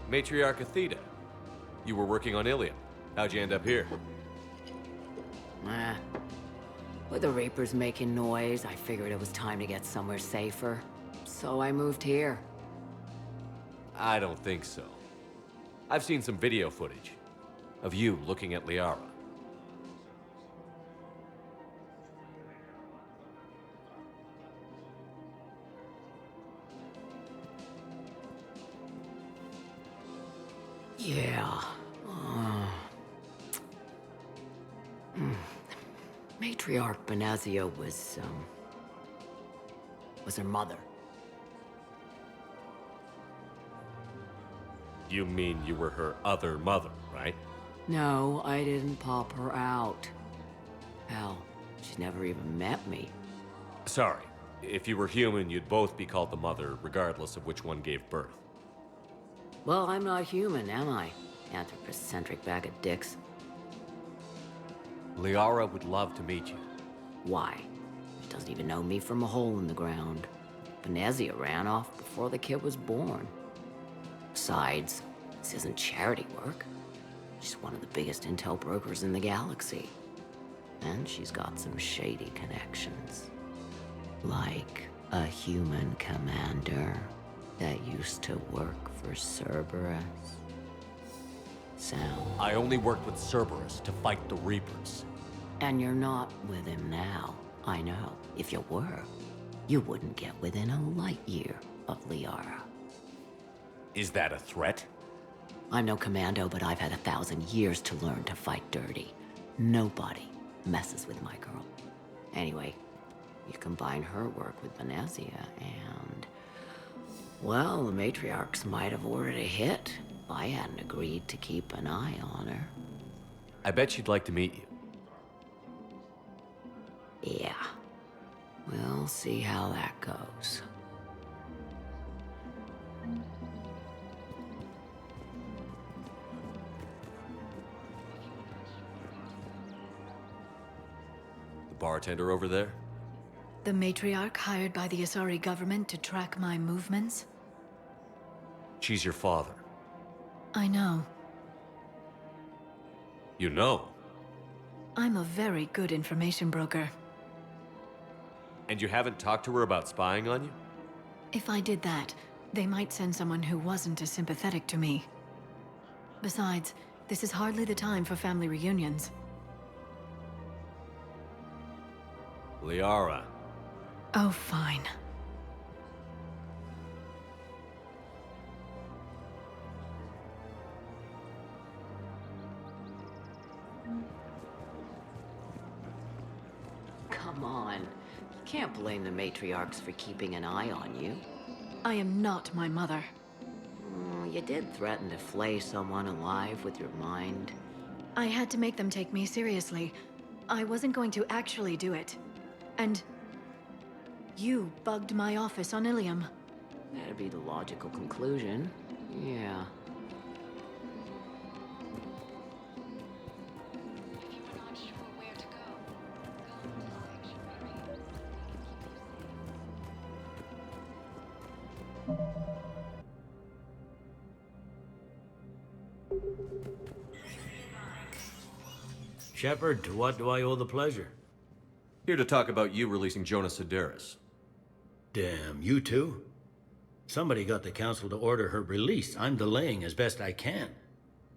Matriarch Athena, you were working on Ilium. How'd you end up here? With the Reapers making noise, I figured it was time to get somewhere safer. So I moved here. I don't think so. I've seen some video footage of you looking at Liara. Yeah. Matriarch Benazia was her mother. You mean you were her other mother, right? No, I didn't pop her out. Hell, she's never even met me. Sorry. If you were human, you'd both be called the mother, regardless of which one gave birth. Well, I'm not human, am I? Anthropocentric bag of dicks. Liara would love to meet you. Why? She doesn't even know me from a hole in the ground. Benazia ran off before the kid was born. Besides, this isn't charity work. She's one of the biggest intel brokers in the galaxy. And she's got some shady connections. Like a human commander that used to work for Cerberus. Sound. I only worked with Cerberus to fight the Reapers. And you're not with him now. I know. If you were, you wouldn't get within a light year of Liara. Is that a threat? I'm no commando, but I've had 1,000 years to learn to fight dirty. Nobody messes with my girl. Anyway, you combine her work with Venezia and... well, the matriarchs might have ordered a hit if I hadn't agreed to keep an eye on her. I bet she'd like to meet you. Yeah. We'll see how that goes. The bartender over there? The matriarch hired by the Asari government to track my movements? She's your father. I know. You know? I'm a very good information broker. And you haven't talked to her about spying on you? If I did that, they might send someone who wasn't as sympathetic to me. Besides, this is hardly the time for family reunions. Liara. Oh, fine. Come on. You can't blame the matriarchs for keeping an eye on you. I am not my mother. You did threaten to flay someone alive with your mind. I had to make them take me seriously. I wasn't going to actually do it. And... you bugged my office on Ilium. That'd be the logical conclusion. Yeah. Shepard, to what do I owe the pleasure? Here to talk about you releasing Jonas Sedaris. Damn, you too? Somebody got the council to order her release. I'm delaying as best I can.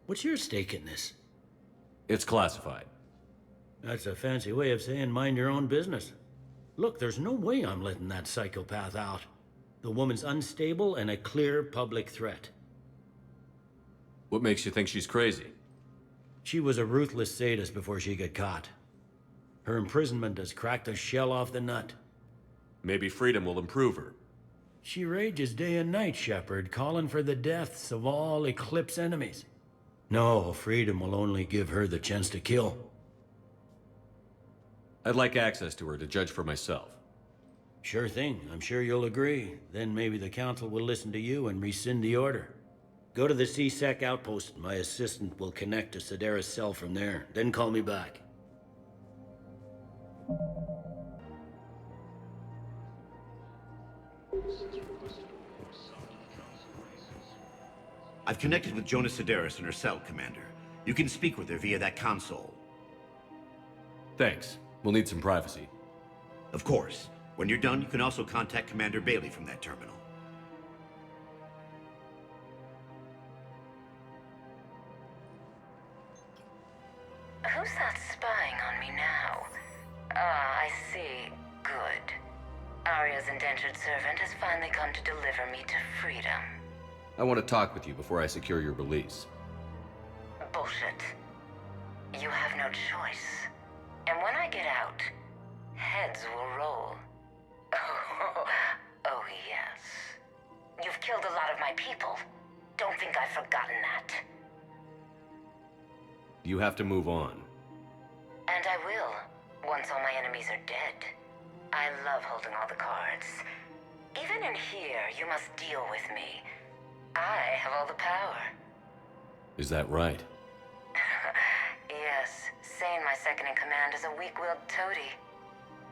What's your stake in this? It's classified. That's a fancy way of saying mind your own business. Look, there's no way I'm letting that psychopath out. The woman's unstable and a clear public threat. What makes you think she's crazy? She was a ruthless sadist before she got caught. Her imprisonment has cracked the shell off the nut. Maybe freedom will improve her. She rages day and night, Shepard, calling for the deaths of all Eclipse enemies. No, freedom will only give her the chance to kill. I'd like access to her to judge for myself. Sure thing. I'm sure you'll agree. Then maybe the council will listen to you and rescind the order. Go to the C-Sec outpost. My assistant will connect to Sedaris' cell from there. Then call me back. I've connected with Jonas Sedaris in her cell, Commander. You can speak with her via that console. Thanks. We'll need some privacy. Of course. When you're done, you can also contact Commander Bailey from that terminal. Who's that spying on me now? Ah, I see. Good. Aria's indentured servant has finally come to deliver me to freedom. I want to talk with you before I secure your release. Bullshit. You have no choice. And when I get out, heads will roll. Oh, yes. You've killed a lot of my people. Don't think I've forgotten that. You have to move on. And I will, once all my enemies are dead. I love holding all the cards. Even in here, you must deal with me. I have all the power. Is that right? Yes, Sane, my second-in-command, is a weak-willed toady.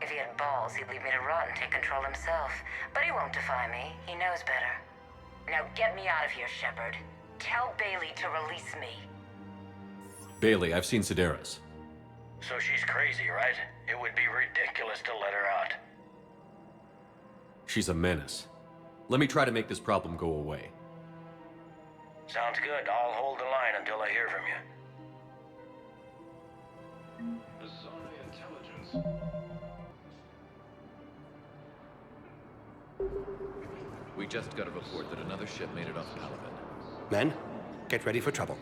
If he had balls, he'd leave me to rot and take control himself. But he won't defy me. He knows better. Now get me out of here, Shepard. Tell Bailey to release me. Bailey, I've seen Sedaris. So she's crazy, right? It would be ridiculous to let her out. She's a menace. Let me try to make this problem go away. Sounds good. I'll hold the line until I hear from you. Asari intelligence. We just got a report that another ship made it off Paragon. Men? Get ready for trouble.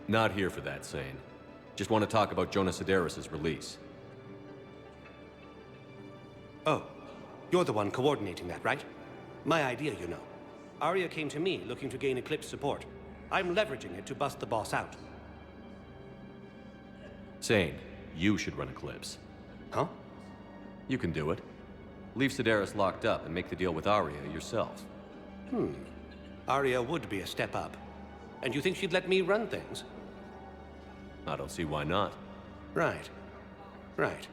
Not here for that, Sane. Just want to talk about Jonas Sedaris' release. Oh, you're the one coordinating that, right? My idea, you know. Aria came to me looking to gain Eclipse support. I'm leveraging it to bust the boss out. Sane, you should run Eclipse. Huh? You can do it. Leave Sedaris locked up and make the deal with Aria yourself. Aria would be a step up. And you think she'd let me run things? I don't see why not. Right. Right.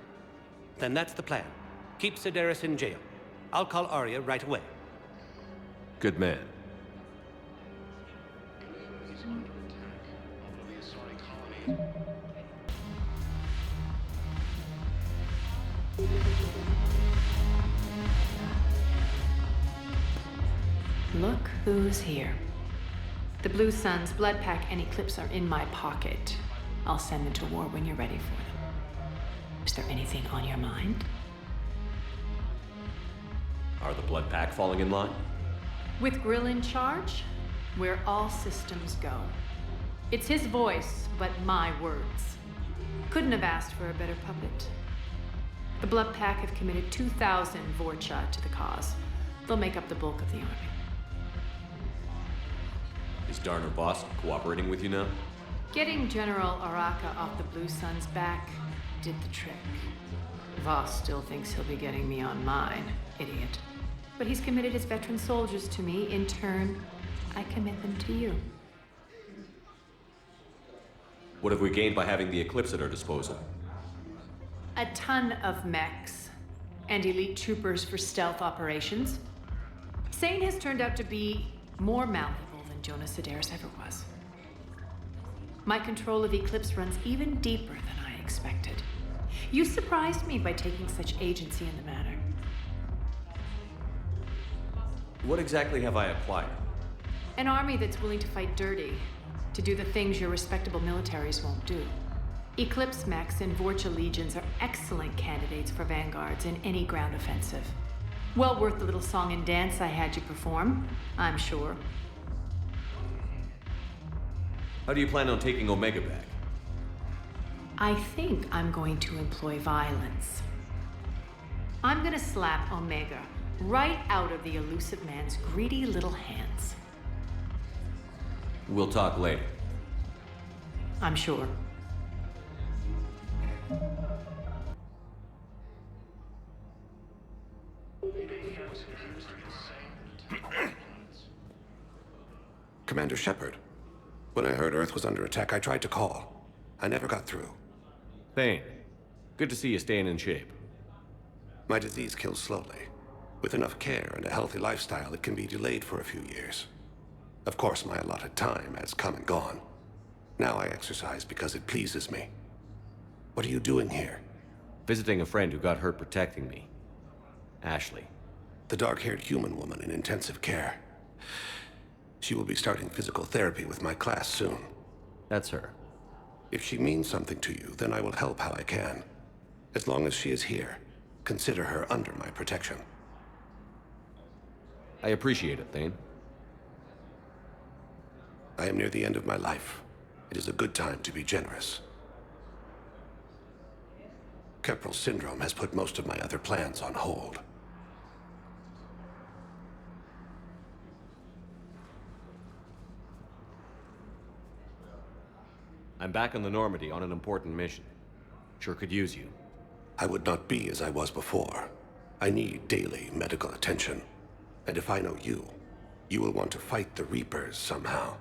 Then that's the plan. Keep Sedaris in jail. I'll call Aria right away. Good man. Look who's here. The Blue Suns, Blood Pack, and Eclipse are in my pocket. I'll send them to war when you're ready for them. Is there anything on your mind? Are the Blood Pack falling in line? With Grill in charge, where all systems go. It's his voice, but my words. Couldn't have asked for a better puppet. The Blood Pack have committed 2,000 Vorcha to the cause. They'll make up the bulk of the army. Is Darner Boss cooperating with you now? Getting General Araka off the Blue Suns' back did the trick. Voss still thinks he'll be getting me on mine, idiot. But he's committed his veteran soldiers to me. In turn, I commit them to you. What have we gained by having the Eclipse at our disposal? A ton of mechs and elite troopers for stealth operations. Sane has turned out to be more malleable than Jonas Sedaris ever was. My control of Eclipse runs even deeper than I expected. You surprised me by taking such agency in the matter. What exactly have I acquired? An army that's willing to fight dirty, to do the things your respectable militaries won't do. Eclipse mechs and Vorcha legions are excellent candidates for vanguards in any ground offensive. Well worth the little song and dance I had you perform, I'm sure. How do you plan on taking Omega back? I think I'm going to employ violence. I'm gonna slap Omega right out of the elusive man's greedy little hands. We'll talk later. I'm sure. Commander Shepard. When I heard Earth was under attack, I tried to call. I never got through. Thane, good to see you staying in shape. My disease kills slowly. With enough care and a healthy lifestyle, it can be delayed for a few years. Of course, my allotted time has come and gone. Now I exercise because it pleases me. What are you doing here? Visiting a friend who got hurt protecting me. Ashley. The dark-haired human woman in intensive care. She will be starting physical therapy with my class soon. That's her. If she means something to you, then I will help how I can. As long as she is here, consider her under my protection. I appreciate it, Thane. I am near the end of my life. It is a good time to be generous. Keprel syndrome has put most of my other plans on hold. I'm back on the Normandy on an important mission. Sure could use you. I would not be as I was before. I need daily medical attention. And if I know you, you will want to fight the Reapers somehow.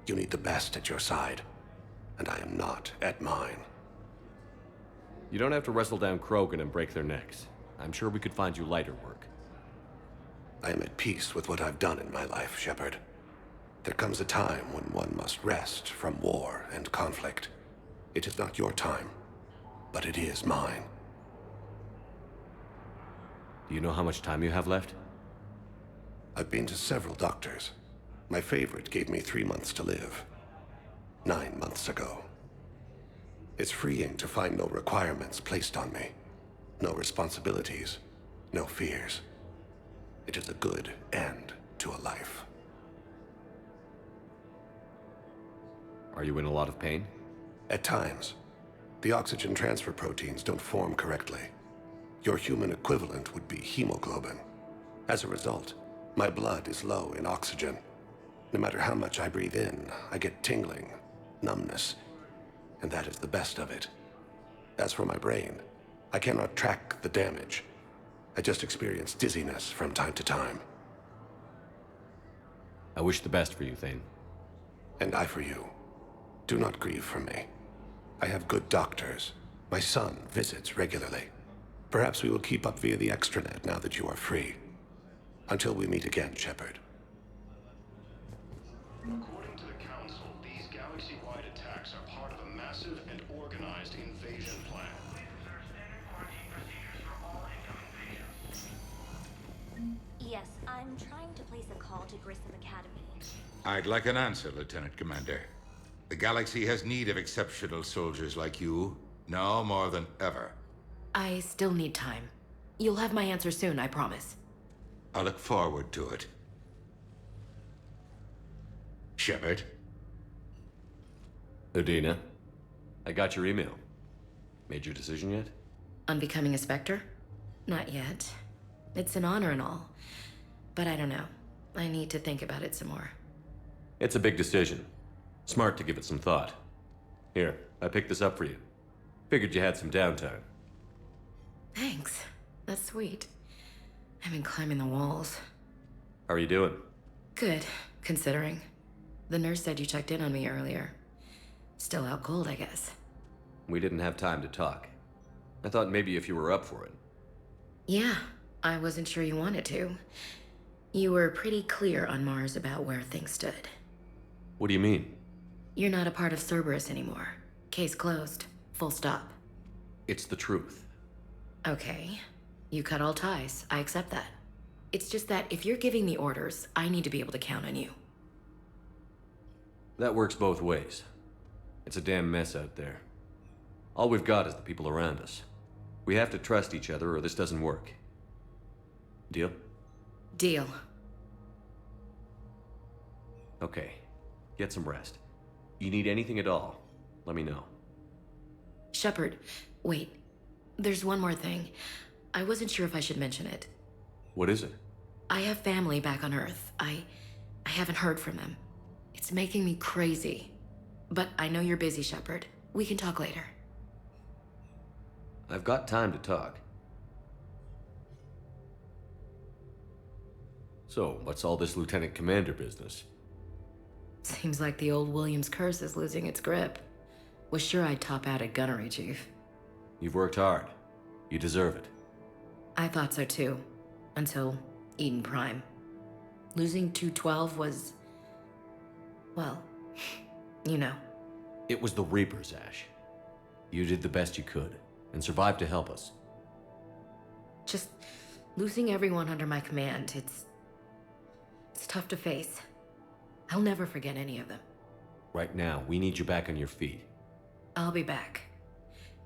You need the best at your side, and I am not at mine. You don't have to wrestle down Krogan and break their necks. I'm sure we could find you lighter work. I am at peace with what I've done in my life, Shepard. There comes a time when one must rest from war and conflict. It is not your time, but it is mine. Do you know how much time you have left? I've been to several doctors. My favorite gave me 3 months to live. 9 months ago. It's freeing to find no requirements placed on me. No responsibilities. No fears. It is a good end to a life. Are you in a lot of pain? At times. The oxygen transfer proteins don't form correctly. Your human equivalent would be hemoglobin. As a result, my blood is low in oxygen. No matter how much I breathe in, I get tingling, numbness, and that is the best of it. As for my brain, I cannot track the damage. I just experience dizziness from time to time. I wish the best for you, Thane. And I for you. Do not grieve for me. I have good doctors. My son visits regularly. Perhaps we will keep up via the extranet now that you are free. Until we meet again, Shepard. According to the Council, these galaxy-wide attacks are part of a massive and organized invasion plan. Yes, I'm trying to place a call to Grissom Academy. I'd like an answer, Lieutenant Commander. The galaxy has need of exceptional soldiers like you, now more than ever. I still need time. You'll have my answer soon, I promise. I look forward to it. Shepard? Udina, I got your email. Made your decision yet? On becoming a Spectre? Not yet. It's an honor and all. But I don't know. I need to think about it some more. It's a big decision. Smart to give it some thought. Here, I picked this up for you. Figured you had some downtime. Thanks. That's sweet. I've been climbing the walls. How are you doing? Good, considering. The nurse said you checked in on me earlier. Still out cold, I guess. We didn't have time to talk. I thought maybe if you were up for it. Yeah, I wasn't sure you wanted to. You were pretty clear on Mars about where things stood. What do you mean? You're not a part of Cerberus anymore. Case closed. Full stop. It's the truth. Okay. You cut all ties. I accept that. It's just that if you're giving the orders, I need to be able to count on you. That works both ways. It's a damn mess out there. All we've got is the people around us. We have to trust each other or this doesn't work. Deal? Deal. Okay. Get some rest. You need anything at all, let me know. Shepard, wait. There's one more thing. I wasn't sure if I should mention it. What is it? I have family back on Earth. I haven't heard from them. It's making me crazy. But I know you're busy, Shepard. We can talk later. I've got time to talk. So, what's all this Lieutenant Commander business? Seems like the old Williams curse is losing its grip. Was sure I'd top out at gunnery, Chief. You've worked hard. You deserve it. I thought so too. Until Eden Prime. Losing 212 was... well, you know. It was the Reapers, Ash. You did the best you could, and survived to help us. Just losing everyone under my command, it's tough to face. I'll never forget any of them. Right now, we need you back on your feet. I'll be back.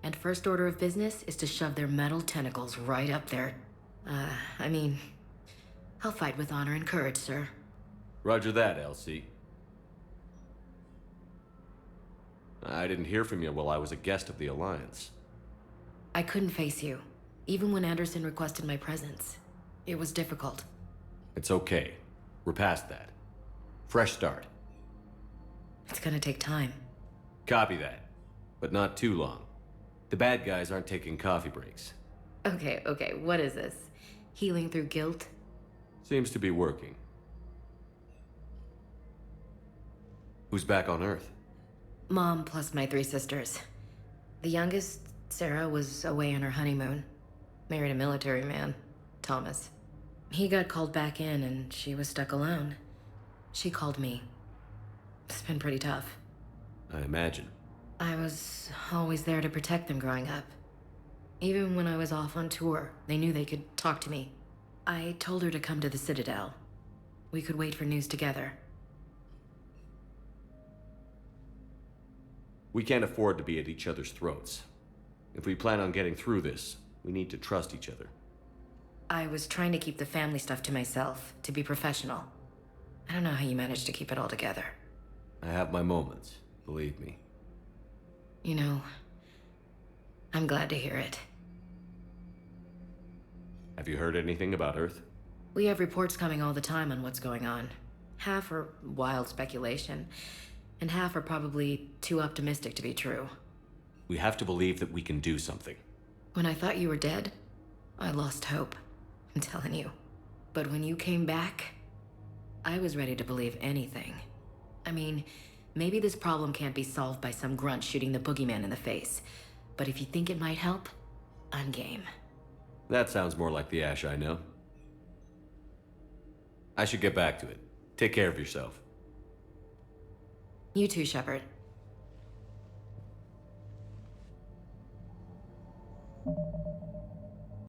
And first order of business is to shove their metal tentacles right up there. I'll fight with honor and courage, sir. Roger that, LC. I didn't hear from you while I was a guest of the Alliance. I couldn't face you, even when Anderson requested my presence. It was difficult. It's okay. We're past that. Fresh start. It's gonna take time. Copy that. But not too long. The bad guys aren't taking coffee breaks. Okay, what is this? Healing through guilt? Seems to be working. Who's back on Earth? Mom plus my 3 sisters. The youngest, Sarah, was away on her honeymoon. Married a military man, Thomas. He got called back in and she was stuck alone. She called me. It's been pretty tough. I imagine. I was always there to protect them growing up. Even when I was off on tour, they knew they could talk to me. I told her to come to the Citadel. We could wait for news together. We can't afford to be at each other's throats. If we plan on getting through this, we need to trust each other. I was trying to keep the family stuff to myself, to be professional. I don't know how you managed to keep it all together. I have my moments, Believe me. You know, I'm glad to hear it. Have you heard anything about Earth? We have reports coming all the time on what's going on. Half are wild speculation, and half are probably too optimistic to be true. We have to believe that we can do something. When I thought you were dead, I lost hope. I'm telling you. But when you came back, I was ready to believe anything. I mean, maybe this problem can't be solved by some grunt shooting the boogeyman in the face. But if you think it might help, I'm game. That sounds more like the Ash I know. I should get back to it. Take care of yourself. You too, Shepard.